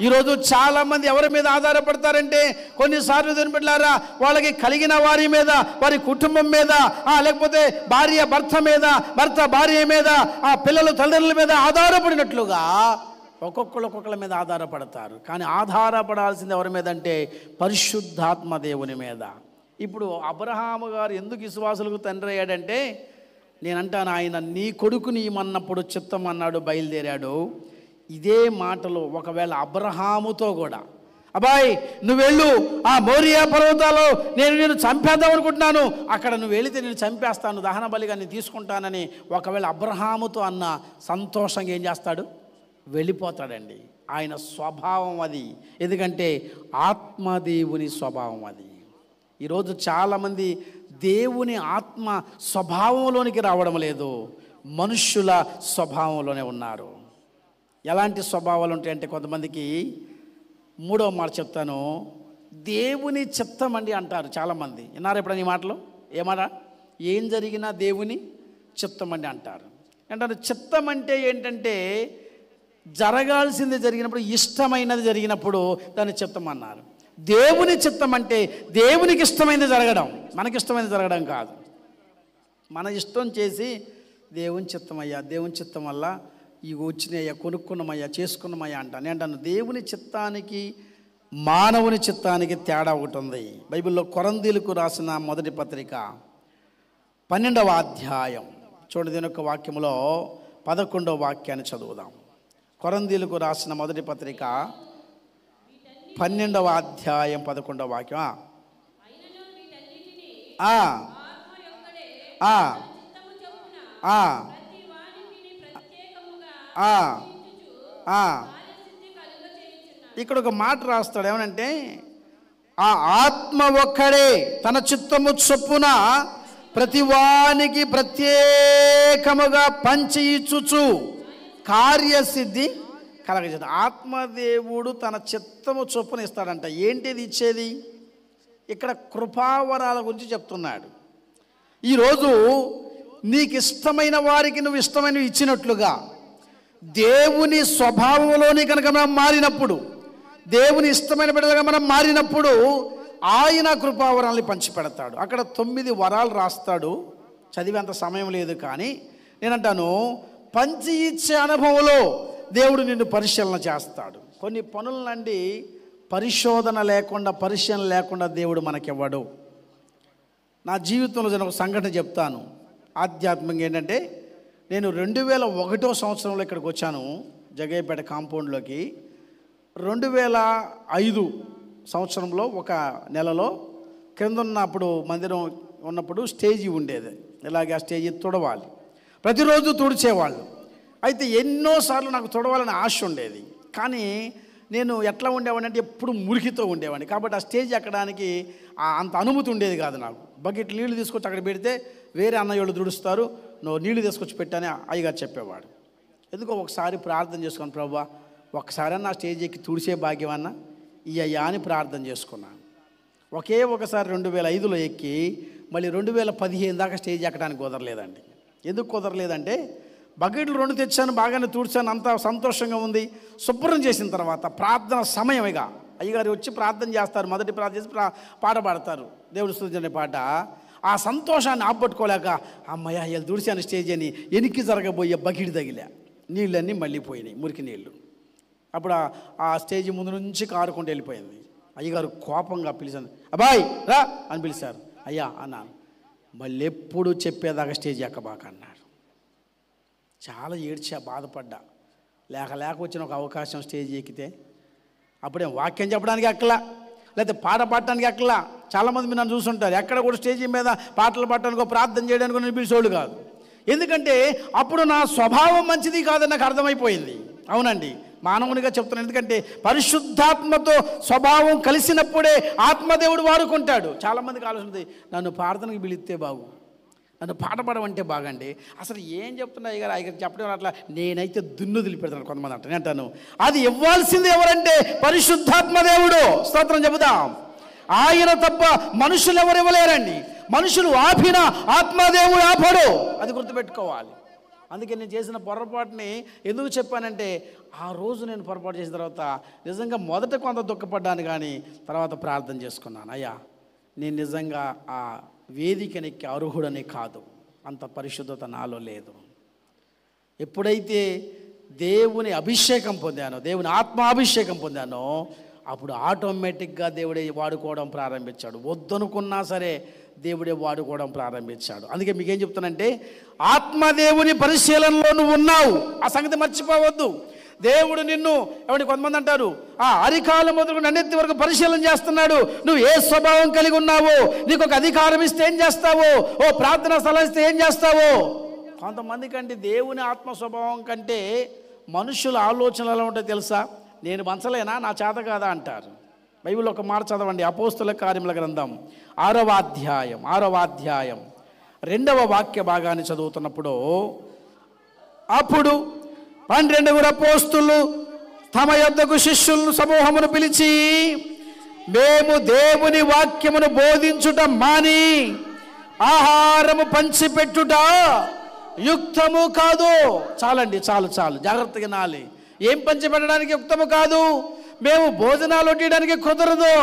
ఈరోజు చాలామంది ఎవరి మీద ఆధారపడతారంటే కొన్నిసార్లు తినబెట్లారా వాళ్ళకి కలిగిన వారి మీద, వారి కుటుంబం మీద, లేకపోతే భార్య భర్త మీద, భర్త భార్య మీద, పిల్లలు తల్లిదండ్రుల మీద ఆధారపడినట్లుగా ఒక్కొక్కళ్ళ మీద ఆధారపడతారు. కానీ ఆధారపడాల్సింది ఎవరి మీద అంటే పరిశుద్ధాత్మ దేవుని మీద. ఇప్పుడు అబ్రహాము గారు ఎందుకు విశ్వాసులకు తండ్రి అయ్యాడంటే, నేనంటాను ఆయన నీ కొడుకుని ఇమ్మన్నప్పుడు చిత్తం అన్నాడు, బయలుదేరాడు. ఇదే మాటలు ఒకవేళ అబ్రహాముతో కూడా, అబ్బాయి నువ్వు వెళ్ళు ఆ మోరియా పర్వతాల్లో నేను చంపేద్దాం అనుకుంటున్నాను, అక్కడ నువ్వు వెళితే నేను చంపేస్తాను, దహన బలిగా నేను తీసుకుంటానని ఒకవేళ అబ్రహాముతో అన్న సంతోషంగా ఏం చేస్తాడు? వెళ్ళిపోతాడండి. ఆయన స్వభావం అది. ఎందుకంటే ఆత్మదేవుని స్వభావం అది. ఈరోజు చాలామంది దేవుని ఆత్మ స్వభావంలోనికి రావడం లేదు, మనుష్యుల స్వభావంలోనే ఉన్నారు. ఎలాంటి స్వభావాలు ఉంటాయంటే కొంతమందికి, మూడవ మాట చెప్తాను, దేవుని చిత్తం అండి అంటారు చాలామంది. విన్నారు ఎప్పుడైనా ఈ మాటలు? ఏమాట? ఏం జరిగినా దేవుని చిత్తం అండి అంటారు. అంటారు చిత్తం అంటే ఏంటంటే జరగాల్సింది జరిగినప్పుడు, ఇష్టమైనది జరిగినప్పుడు దాన్ని చిత్తం అన్నారు. దేవుని చిత్తం అంటే దేవునికి ఇష్టమైనది జరగడం, మనకిష్టమైనది జరగడం కాదు. మన ఇష్టం చేసి దేవుని చిత్తం అయ్యా, దేవుని చిత్తం వల్ల ఇవి వచ్చినాయ్యా, కొనుక్కున్నామయ్యా, చేసుకున్నామయ్యా అంటాను. నేను అంటాను దేవుని చిత్తానికి మానవుని చిత్తానికి తేడా ఒకటి ఉంది. బైబిల్లో కొరంథీయులకు రాసిన మొదటి పత్రిక 12వ అధ్యాయం చూడండి, దీని యొక్క వాక్యంలో 11వ వాక్యాన్ని చదువుదాం. కొరంథీయులకు రాసిన మొదటి పత్రిక 12వ అధ్యాయం 11వ వాక్యం. ఇక్కడ ఒక మాట రాస్తాడు, ఏమనంటే ఆ ఆత్మ ఒక్కడే తన చిత్తము చొప్పున ప్రతివానికి ప్రత్యేకముగా పంచి ఇచ్చుచు కార్యసిద్ధి కలగజేస్తాడు. ఆత్మదేవుడు తన చిత్తము చొప్పున ఇస్తాడంట. ఏంటిది ఇచ్చేది? ఇక్కడ కృపావరాల గురించి చెప్తున్నాడు. ఈరోజు నీకు ఇష్టమైన వారికి నువ్వు ఇష్టమైనవి ఇచ్చినట్లుగా దేవుని స్వభావంలోని కనుక మనం మారినప్పుడు, దేవుని ఇష్టమైన బిడ్డలుగా మనం మారినప్పుడు ఆయన కృపావరాల్ని పంచిపెడతాడు. అక్కడ 9 వరాలు రాస్తాడు, చదివేంత సమయం లేదు. కానీ నేనంటాను పంచి ఇచ్చే అనుభవంలో దేవుడు నిన్ను పరిశీలన చేస్తాడు. కొన్ని పనులనండి పరిశోధన లేకుండా, పరిశీలన లేకుండా దేవుడు మనకివ్వడు. నా జీవితంలో జరిగిన ఒక సంఘటన చెప్తాను. ఆధ్యాత్మికంగా ఏంటంటే, నేను 2001వ సంవత్సరంలో ఇక్కడికి వచ్చాను, జగయ్యపేట కాంపౌండ్లోకి. 2005 సంవత్సరంలో ఒక నెలలో క్రింద ఉన్నప్పుడు మందిరం ఉన్నప్పుడు స్టేజీ ఉండేది. ఇలాగే ఆ స్టేజీ తుడవాలి, ప్రతిరోజు తుడిచేవాళ్ళు. అయితే ఎన్నోసార్లు నాకు తుడవాలని ఆశ ఉండేది. కానీ నేను ఎట్లా ఉండేవాడిని అంటే ఎప్పుడు మురికితో ఉండేవాడిని. కాబట్టి ఆ స్టేజ్ ఎక్కడానికి అంత అనుమతి ఉండేది కాదు నాకు. బకెట్ నీళ్లు తీసుకొచ్చి అక్కడ పెడితే వేరే అన్నయ్యోళ్ళు తుడుస్తారు, నువ్వు నీళ్లు తీసుకొచ్చి పెట్టని అయ్యగారు చెప్పేవాడు. ఎందుకో ఒకసారి ప్రార్థన చేసుకున్నాను, ప్రభువా ఒకసారన్నా స్టేజ్ ఎక్కి తుడిచే భాగ్యం అన్నా ఇయ్యా అని ప్రార్థన చేసుకున్నాను. ఒకే ఒకసారి 2005లో ఎక్కి మళ్ళీ 2015 దాకా స్టేజ్ ఎక్కడానికి కుదరలేదండి. ఎందుకు కుదరలేదంటే బకెట్లు 2 తెచ్చాను, బాగానే తుడిచాను, అంతా సంతోషంగా ఉంది. శుభ్రం చేసిన తర్వాత ప్రార్థన సమయం, ఇక అయ్యగారు వచ్చి ప్రార్థన చేస్తారు. మొదటి ప్రార్థన చేసి పాట పాడతారు, దేవుడి స్తుతి అనే పాట. ఆ సంతోషాన్ని ఆపట్టుకోలేక అమ్మయ్య వీళ్ళు తుడిచాను స్టేజ్ అని ఎనికి జరగబోయే బకెట్ తగిలే, నీళ్ళన్నీ మళ్ళీ పోయినాయి, మురికి నీళ్ళు. అప్పుడు ఆ స్టేజ్ ముందు నుంచి కారుకుంటూ వెళ్ళిపోయింది. అయ్యగారు కోపంగా పిలిచాను, అబ్బాయి రా అని పిలిచారు. అయ్యా అన్నాను. మళ్ళీ ఎప్పుడు చెప్పేదాకా స్టేజ్ ఎక్కబాక అన్నాడు. చాలా ఏడ్చా, బాధపడ్డా. లేక వచ్చిన ఒక అవకాశం స్టేజ్ ఎక్కితే అప్పుడే వాక్యం చెప్పడానికి ఎక్కలా, లేకపోతే పాట పాడటానికి ఎక్కలా. చాలామంది మీరు నన్ను చూస్తుంటారు, ఎక్కడ కూడా స్టేజ్ మీద పాటలు పాడటానికో ప్రార్థన చేయడానికి నేను పిలిచేవాళ్ళు కాదు. ఎందుకంటే అప్పుడు నా స్వభావం మంచిది కాదని నాకు అర్థమైపోయింది. అవునండి, మానవునిగా చెప్తున్నాను. ఎందుకంటే పరిశుద్ధాత్మతో స్వభావం కలిసినప్పుడే ఆత్మదేవుడు వాడుకుంటాడు. చాలామందికి ఆలోచన ఉంది, నన్ను ప్రార్థనకి పిలిస్తే బాగు, నన్ను పాట పాడమంటే బాగండి. అసలు ఏం చెప్తున్నా అయ్యగారు, అయ్యగారు చెప్పడం అట్లా నేనైతే దున్ను వదిలిపెడతాను. కొంతమంది అంటే నేను అంటాను, అది ఇవ్వాల్సింది ఎవరంటే పరిశుద్ధాత్మదేవుడు. స్తోత్రం చెబుదాం. ఆయన తప్ప మనుషులు ఎవరు ఇవ్వలేరండి. మనుషులు ఆపినా ఆత్మదేవుడు ఆపడు, అది గుర్తుపెట్టుకోవాలి. అందుకే నేను చేసిన పొరపాటుని ఎందుకు చెప్పానంటే, ఆ రోజు నేను పొరపాటు చేసిన తర్వాత నిజంగా మొదట కొంత దుఃఖపడ్డాను, కానీ తర్వాత ప్రార్థన చేసుకున్నాను. అయ్యా నేను నిజంగా ఆ వేదికనెక్కి అర్హుడని కాదు, అంత పరిశుద్ధత నాలో లేదు. ఎప్పుడైతే దేవుని అభిషేకం పొందానో, దేవుని ఆత్మాభిషేకం పొందానో, అప్పుడు ఆటోమేటిక్గా దేవుడే వాడుకోవడం ప్రారంభించాడు. వద్దనుకున్నా సరే దేవుడే వాడుకోవడం ప్రారంభించాడు. అందుకే మీకేం చెప్తానంటే, ఆత్మదేవుని పరిశీలనలో నువ్వు ఉన్నావు, ఆ సంగతి మర్చిపోవద్దు. దేవుడు నిన్ను కొంతమంది అంటారు, అరికాల మొదలు నన్నెత్తి వరకు పరిశీలన చేస్తున్నాడు. నువ్వు ఏ స్వభావం కలిగి ఉన్నావో, నీకు ఒక అధికారం ఇస్తే ఏం చేస్తావో, ఓ ప్రార్థన సలహా ఇస్తే ఏం చేస్తావో. కొంతమంది కంటే దేవుని ఆత్మ స్వభావం కంటే మనుషుల ఆలోచనలు ఎలా ఉంటాయో తెలుసా? నేను మంచలేనా, నా చేత కాదా అంటారు. బైబిల్ ఒక మాట చదవండి, అపోస్తుల కార్యముల గ్రంథం 6వ అధ్యాయం 2వ వాక్య భాగాన్ని చదువుతున్నప్పుడు, అప్పుడు 12 అపోస్తులు తమ యొద్దకు శిష్యులను సమూహమును పిలిచి, మేము దేవుని వాక్యమును బోధించుట మాని ఆహారము పంచిపెట్టుట యుక్తము కాదు. చాలండి, చాలు జాగ్రత్తగా వినాలి. ఏం పంచిపెట్టడానికి యుక్తము కాదు? మేము భోజనాలు వడ్డించడానికి కుదరదు,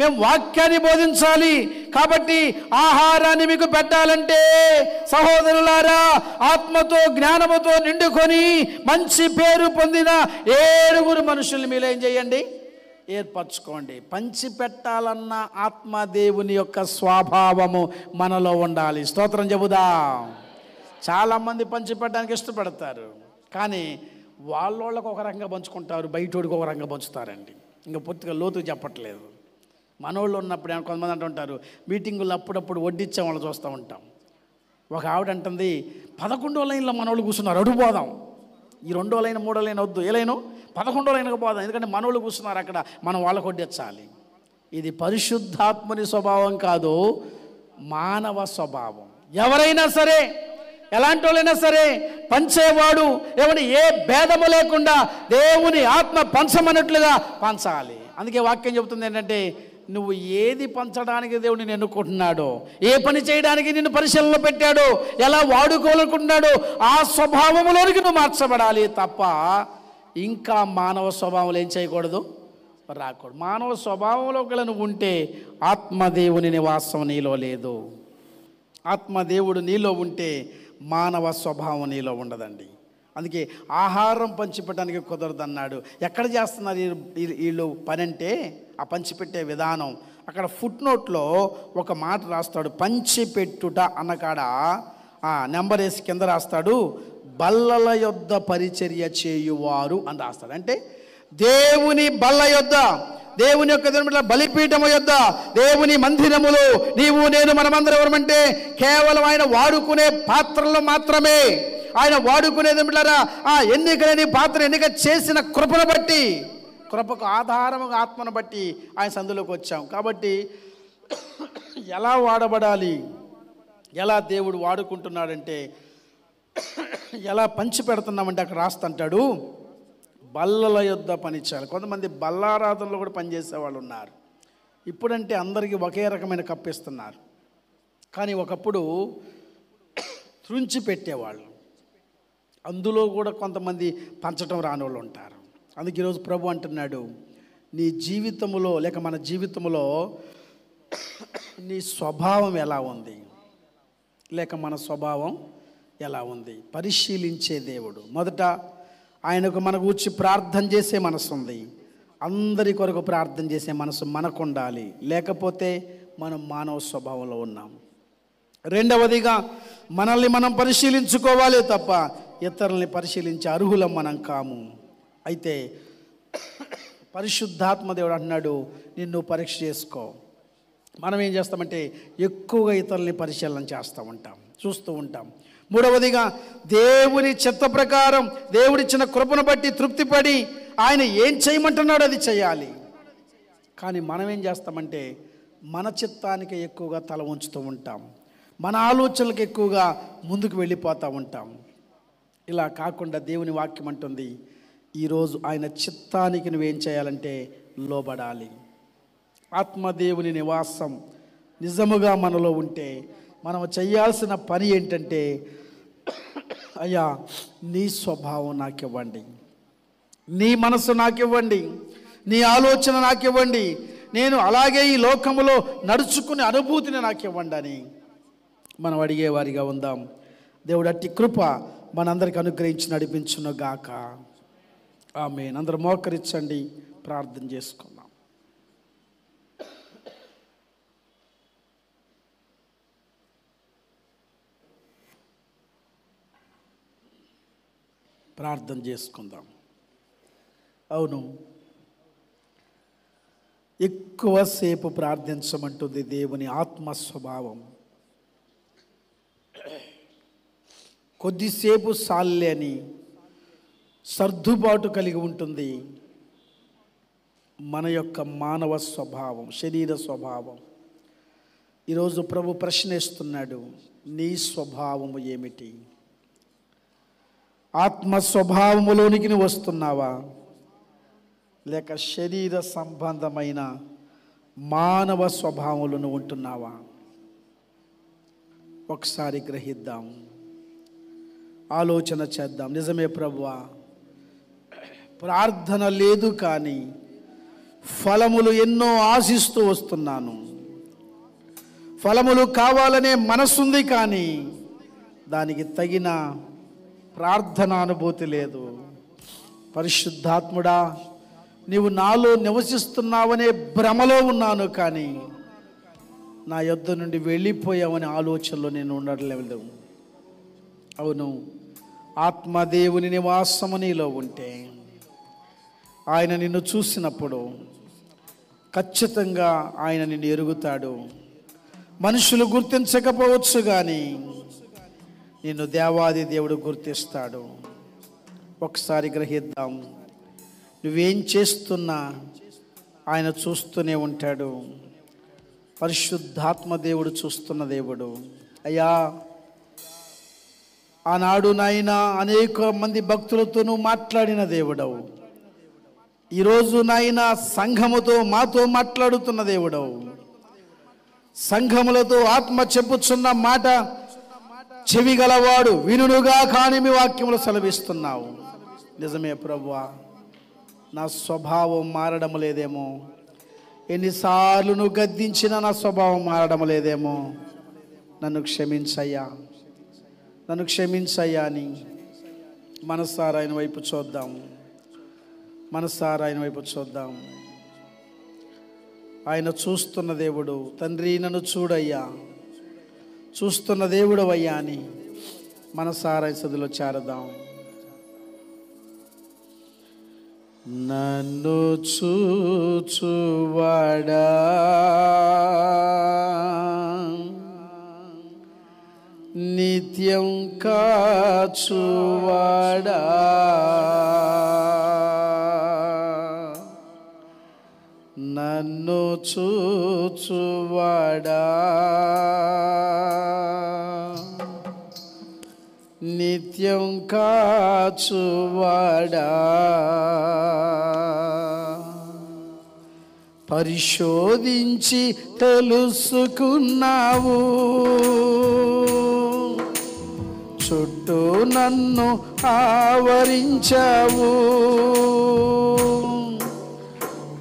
మేము వాక్యాన్ని బోధించాలి. కాబట్టి ఆహారాన్ని మీకు పెట్టాలంటే సహోదరులారా, ఆత్మతో జ్ఞానముతో నిండుకొని మంచి పేరు పొందిన 7 మనుషుల్ని మీరు ఏం చేయండి, ఏర్పరచుకోండి. పంచి పెట్టాలన్న ఆత్మదేవుని యొక్క స్వభావము మనలో ఉండాలి. స్తోత్రం చెబుదాం. చాలామంది పంచి పెట్టడానికి ఇష్టపడతారు, కానీ వాళ్ళకి ఒక రకంగా పంచుకుంటారు, బయటోడికి ఒక రకంగా పంచుతారండి. ఇంకా పూర్తిగా లోతు చెప్పట్లేదు. మనోళ్ళు ఉన్నప్పుడు కొంతమంది అంటుంటారు, మీటింగుల్లో అప్పుడప్పుడు వడ్డిచ్చే వాళ్ళు చూస్తూ ఉంటాం. ఒక ఆవిడ అంటుంది, 11వ లైన్లో మనోళ్ళు కూర్చున్నారు, అడుగుపోదాం. ఈ 2వ లైన్ 3వ లైన్ వద్దు, ఏ లైను 11వ లైన్కి పోదాం, ఎందుకంటే మనోళ్ళు కూర్చున్నారు అక్కడ, మనం వాళ్ళకు వడ్డించాలి. ఇది పరిశుద్ధాత్మని స్వభావం కాదు, మానవ స్వభావం. ఎవరైనా సరే, ఎలాంటి వాళ్ళైనా సరే పంచేవాడు ఏ భేదము లేకుండా దేవుని ఆత్మ పంచమన్నట్లుగా పంచాలి. అందుకే వాక్యం చెబుతుంది ఏంటంటే, నువ్వు ఏది పంచడానికి దేవుడు నిన్ను ఎన్నుకుంటున్నాడో, ఏ పని చేయడానికి నిన్ను పరిశీలనలో పెట్టాడో, ఎలా వాడుకోవాలనుకుంటున్నాడో ఆ స్వభావంలోనికి నువ్వు మార్చబడాలి తప్ప ఇంకా మానవ స్వభావంలో ఏం చేయకూడదు, రాకూడదు. మానవ స్వభావంలో గల నువ్వు ఉంటే ఆత్మదేవుని నివాసం నీలో లేదు. ఆత్మదేవుడు నీలో ఉంటే మానవ స్వభావం నీలో ఉండదండి. అందుకే ఆహారం పంచిపెట్టడానికి కుదరదు అన్నాడు. ఎక్కడ చేస్తున్నారు వీళ్ళు పని అంటే, ఆ పంచిపెట్టే విధానం. అక్కడ ఫుట్ నోట్లో ఒక మాట రాస్తాడు, పంచిపెట్టుట అన్నకాడ నెంబర్ వేసి కింద రాస్తాడు, బల్లల యొద్ద పరిచర్య చేయువారు అని రాస్తాడు. అంటే దేవుని బల్ల యొద్ద, దేవుని యొక్క బలిపీఠము యొద్ద, దేవుని మందిరములు నీవు నేను మనమందరం ఎవరమంటే కేవలం ఆయన వాడుకునే పాత్రలు మాత్రమే. ఆయన వాడుకునేది బిడ్డలారా, ఎన్నికలేని పాత్ర ఎన్నిక చేసిన కృపను బట్టి, కృపకు ఆధారముగా ఆత్మను బట్టి ఆయన సందులోకి వచ్చాం. కాబట్టి ఎలా వాడబడాలి, ఎలా దేవుడు వాడుకుంటున్నాడంటే, ఎలా పంచి పెడుతున్నామంటే అక్కడ రాస్తుంటాడు, బల్లల యొద్ద పని చేయాలి. కొంతమంది బల్లారాధనలో కూడా పనిచేసే వాళ్ళు ఉన్నారు. ఇప్పుడంటే అందరికీ ఒకే రకమైన కప్పిస్తున్నారు, కానీ ఒకప్పుడు త్రుంచి పెట్టేవాళ్ళు. అందులో కూడా కొంతమంది పంచటం రానోళ్ళు ఉంటారు. అందుకే ఈరోజు ప్రభు అంటున్నాడు, నీ జీవితంలో లేక మన జీవితంలో నీ స్వభావం ఎలా ఉంది, లేక మన స్వభావం ఎలా ఉంది పరిశీలించే దేవుడు. మొదట ఆయనకు మన గురించి ప్రార్థన చేసే మనసు ఉంది. అందరి కొరకు ప్రార్థన చేసే మనసు మనకు ఉండాలి, లేకపోతే మనం మానవ స్వభావంలో ఉన్నాం. రెండవదిగా మనల్ని మనం పరిశీలించుకోవాలి తప్ప ఇతరుల్ని పరిశీలించే అర్హులం మనం కాము. అయితే పరిశుద్ధాత్మ దేవుడు అంటున్నాడు, నిన్ను పరీక్ష చేసుకో. మనం ఏం చేస్తామంటే ఎక్కువగా ఇతరుల్ని పరిశీలన చేస్తూ ఉంటాం, చూస్తూ ఉంటాం. మూడవదిగా దేవుని చిత్త ప్రకారం దేవుడిచ్చిన కృపను బట్టి తృప్తిపడి ఆయన ఏం చేయమంటున్నాడో అది చేయాలి. కానీ మనం ఏం చేస్తామంటే మన చిత్తానికి ఎక్కువగా తల ఉంచుతూ ఉంటాం, మన ఆలోచనలకు ఎక్కువగా ముందుకు వెళ్ళిపోతూ ఉంటాం. ఇలా కాకుండా దేవుని వాక్యం అంటుంది, ఈరోజు ఆయన చిత్తానికి నువ్వేం చేయాలంటే లోబడాలి. ఆత్మదేవుని నివాసం నిజముగా మనలో ఉంటే మనం చేయాల్సిన పని ఏంటంటే, అయ్యా నీ స్వభావం నాకు ఇవ్వండి, నీ మనసు నాకు ఇవ్వండి, నీ ఆలోచన నాకు ఇవ్వండి, నేను అలాగే ఈ లోకములో నడుచుకునే అనుభూతిని నాకు ఇవ్వండి అని మనం అడిగేవారిగా ఉందాం. దేవుడు అట్టి కృప మనందరికి అనుగ్రహించి నడిపించును గాక. ఆమేన్. అందరూ మోకరించండి, ప్రార్థన చేసుకుందాం. ప్రార్థన చేసుకుందాం. అవును, ఎక్కువసేపు ప్రార్థించమంటుంది దేవుని ఆత్మ స్వభావం. కొద్దిసేపు సాల్లే అని సర్దుబాటు కలిగి ఉంటుంది మన యొక్క మానవ స్వభావం, శరీర స్వభావం. ఈరోజు ప్రభు ప్రశ్నిస్తున్నాడు, నీ స్వభావము ఏమిటి? ఆత్మ స్వభావములోనికి నువ్వు వస్తున్నావా, లేక శరీర సంబంధమైన మానవ స్వభావంలో నువ్వు ఉంటున్నావా? ఒకసారి గ్రహిద్దాం, ఆలోచన చేద్దాం. నిజమే ప్రభువా, ప్రార్థన లేదు కానీ ఫలములు ఎన్నో ఆశిస్తూ వస్తున్నాను. ఫలములు కావాలనే మనసుంది కానీ దానికి తగిన ప్రార్థన అనుభూతి లేదు. పరిశుద్ధాత్ముడా, నీవు నాలో నివసిస్తున్నావనే భ్రమలో ఉన్నాను, కానీ నా యొద్ద నుండి వెళ్ళిపోయావనే ఆలోచనలో నేను ఉండలేదు. అవును, ఆత్మదేవుని నివాసము నీలో ఉంటే ఆయన నిన్ను చూసినప్పుడు ఖచ్చితంగా ఆయన నిన్ను ఎరుగుతాడు. మనుషులు గుర్తించకపోవచ్చు కానీ నిన్ను దేవాది దేవుడు గుర్తిస్తాడు. ఒకసారి గ్రహిద్దాం, నువ్వేం చేస్తున్నా ఆయన చూస్తూనే ఉంటాడు. పరిశుద్ధాత్మ దేవుడు చూస్తున్న దేవుడు. అయ్యా, ఆనాడు నాయనా అనేక మంది భక్తులతో నువ్వు మాట్లాడిన దేవుడవు. ఈరోజు నాయనా సంఘముతో మాతో మాట్లాడుతున్న దేవుడవు. సంఘములతో ఆత్మ చెప్పుచున్న మాట చెవి గలవాడు వినుడుగా కాని మీ వాక్యములు సెలవిస్తున్నావు. నిజమే ప్రభువా, నా స్వభావం మారడం లేదేమో, ఎన్నిసార్లు నువ్వు గద్దించినా నా స్వభావం మారడం లేదేమో. నన్ను క్షమించయ్యా, నన్ను క్షమించయ్యా అని మనసారా ఆయన వైపు చూద్దాం. మనసారా ఆయన వైపు చూద్దాం. ఆయన చూస్తున్న దేవుడు. తండ్రి, నన్ను చూడయ్యా, చూస్తున్న దేవుడు అయ్యా అని మనసారా సదిలో చేరదాం. నన్ను చూచువాడా, నిత్యం కాచువాడా, నన్ను చూచువాడా, నిత్యం కాచువాడా, పరిశోధించి తెలుసుకున్నావు, చుట్టూ నన్ను ఆవరించావు,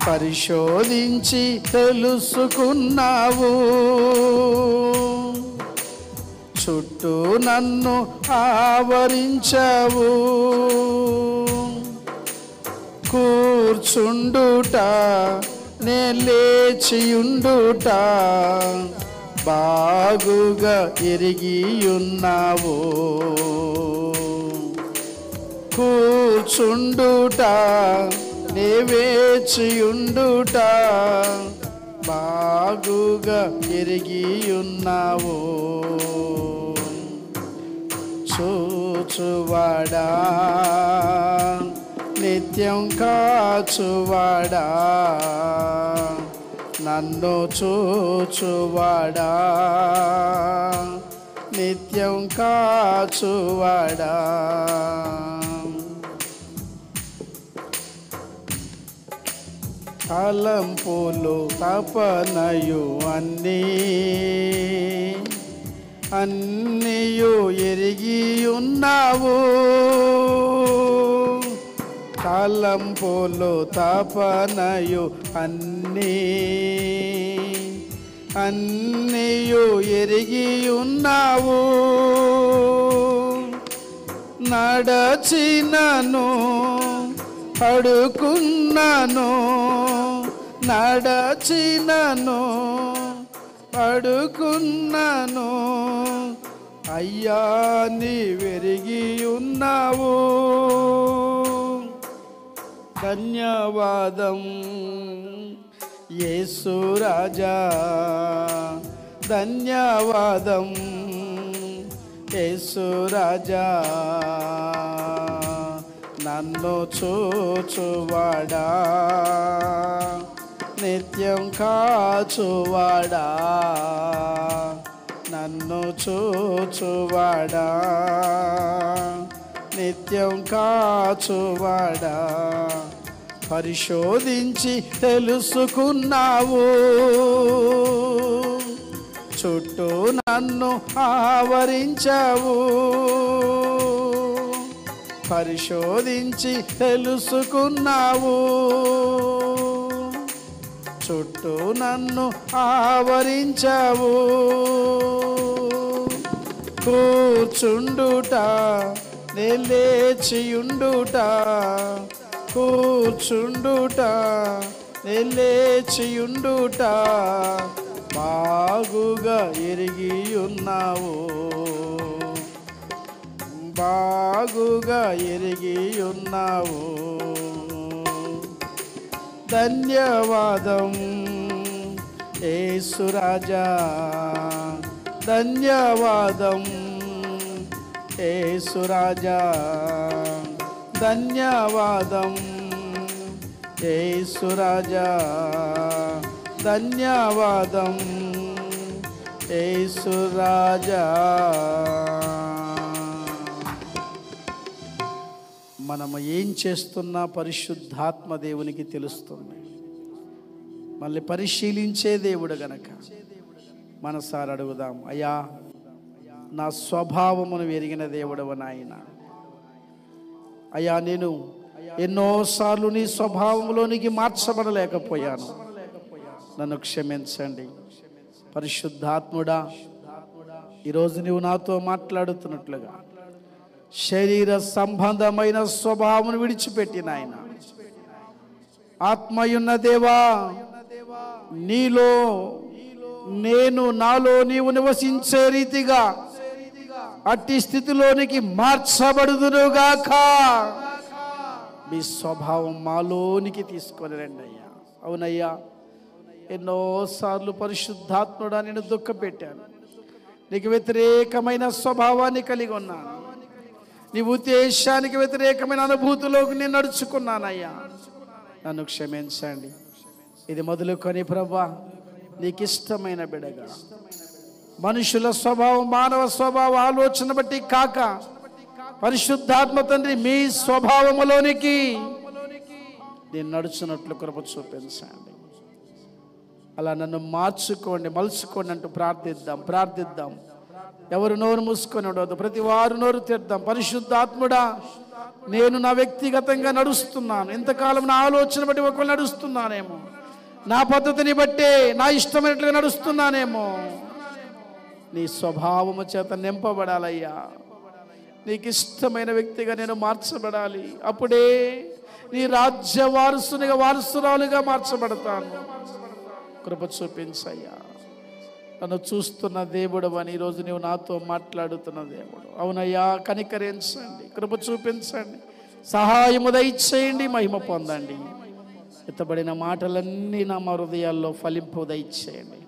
పరిశోధించి తెలుసుకున్నావు. చుట్టూ నన్ను ఆవరించావు, కూర్చుండుట నే లేచియుండుట బాగుగా ఎరిగియున్నావు. కూర్చుండుట నే వేచియుండుట బాగుగా ఎరిగియున్నావు. చూచువాడా నిత్యం కాచువాడా, నన్ను చూచువాడా నిత్యం కాచువాడా. తలంపులు తపనయు అన్నీయు ఎరిగియున్నావు. తలంపులు తపనయు అన్నీయు ఎరిగియున్నావు. నడచినను పడుకున్నాను, నడచినను పడుకున్నాను, అయ్యా నీవెరిగియున్నావు. ధన్యవాదం యేసు రాజా, ధన్యవాదం యేసు రాజా. నన్ను చూచువాడా నిత్యం కాచువాడా, నన్ను చూచువాడా నిత్యం కాచువాడా. పరిశోధించి తెలుసుకున్నావు, చుట్టూ నన్ను ఆవరించావు. పరిశోధించి తెలుసుకున్నావు, చుట్టూ నన్ను ఆవరించావు. కూర్చుండుట నే లేచియుండుట, కూర్చుండుట నే లేచియుండుట బాగుగా ఎరిగియున్నావు, బాగుగా ఎరిగియున్నావు. ధన్యవాదం యేసు రాజా, ధన్యవాదం యేసు రాజా, ధన్యవాదం యేసు రాజా, ధన్యవాదం యేసు రాజా. మనము ఏం చేస్తున్నా పరిశుద్ధాత్మ దేవునికి తెలుస్తుంది. మళ్ళీ పరిశీలించే దేవుడు గనక మనసారి అడుగుదాం, అయ్యా నా స్వభావమును ఎరిగిన దేవుడవు నాయన. అయ్యా నేను ఎన్నోసార్లు నీ స్వభావంలోనికి మార్చబడలేకపోయాను, నన్ను క్షమించండి. పరిశుద్ధాత్ముడా, ఈరోజు నీవు నాతో మాట్లాడుతున్నట్లుగా శరీర సంబంధమైన స్వభావం విడిచిపెట్టిన ఆయన ఆత్మయున్న దేవా, నీలో నేను నాలో నీవు నివసించే రీతిగా అట్టి స్థితిలోనికి మార్చబడుదునుగాక. మీ స్వభావం మాలోనికి తీసుకొని రండి అయ్యా. అవునయ్యా, ఎన్నోసార్లు పరిశుద్ధాత్ముడా నేను దుఃఖపెట్టాను, నీకు వ్యతిరేకమైన స్వభావాన్ని కలిగి ఉన్నాను, నీ ఉద్దేశానికి వ్యతిరేకమైన అనుభూతిలోకి నేను నడుచుకున్నానయ్యా, నన్ను క్షమించండి. ఇది మొదలుకొని ప్రభువా నీకు ఇష్టమైన బిడగా మనుషుల స్వభావం, మానవ స్వభావ ఆలోచన బట్టి కాక పరిశుద్ధాత్మ తండ్రి మీ స్వభావములోనికి నేను నడుచున్నట్లు కృప చూపించండి. అలా నన్ను మార్చుకోండి, మలుచుకోండి అంటూ ప్రార్థిద్దాం. ఎవరు నోరు మూసుకొని ఉండవద్దు, ప్రతి వారు నోరు తెద్దాం. పరిశుద్ధాత్ముడా, నేను నా వ్యక్తిగతంగా నడుస్తున్నాను, ఇంతకాలం నా ఆలోచన బట్టి ఒకళ్ళు నడుస్తున్నానేమో, నా పద్ధతిని బట్టే నా ఇష్టమైనట్లుగా నడుస్తున్నానేమో. నీ స్వభావము చేత నింపబడాలయ్యా. నీకు ఇష్టమైన వ్యక్తిగా నేను మార్చబడాలి. అప్పుడే నీ రాజ్య వారసురాలుగా మార్చబడతాను. కృప చూపించయ్యా. నన్ను చూస్తున్న దేవుడు అని ఈరోజు నీవు నాతో మాట్లాడుతున్న దేవుడు. అవునయ్యా, కనికరించండి, కృప చూపించండి, సహాయము దయచేయండి, మహిమ పొందండి. ఎత్తబడిన మాటలన్నీ నా హృదయాల్లో ఫలింపు దయచేయండి.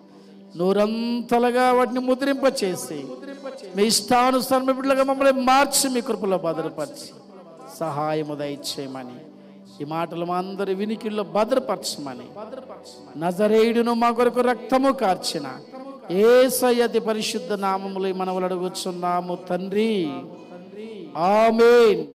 నూరంతలుగా వాటిని ముద్రింపచేసి మీ ఇష్టానుసారం బిడ్డలుగా మమ్మల్ని మార్చి మీ కృపలో భద్రపరిచి సహాయము దయచేయమని, ఈ మాటలు మా అందరి వినికిల్లో భద్రపరచమని, నజరేయుడును మా కొరకు రక్తము కార్చిన యేసయ్య అతి పరిశుద్ధ నామములో మనవులు అడుగుచున్నాము తండ్రి. ఆమేన్.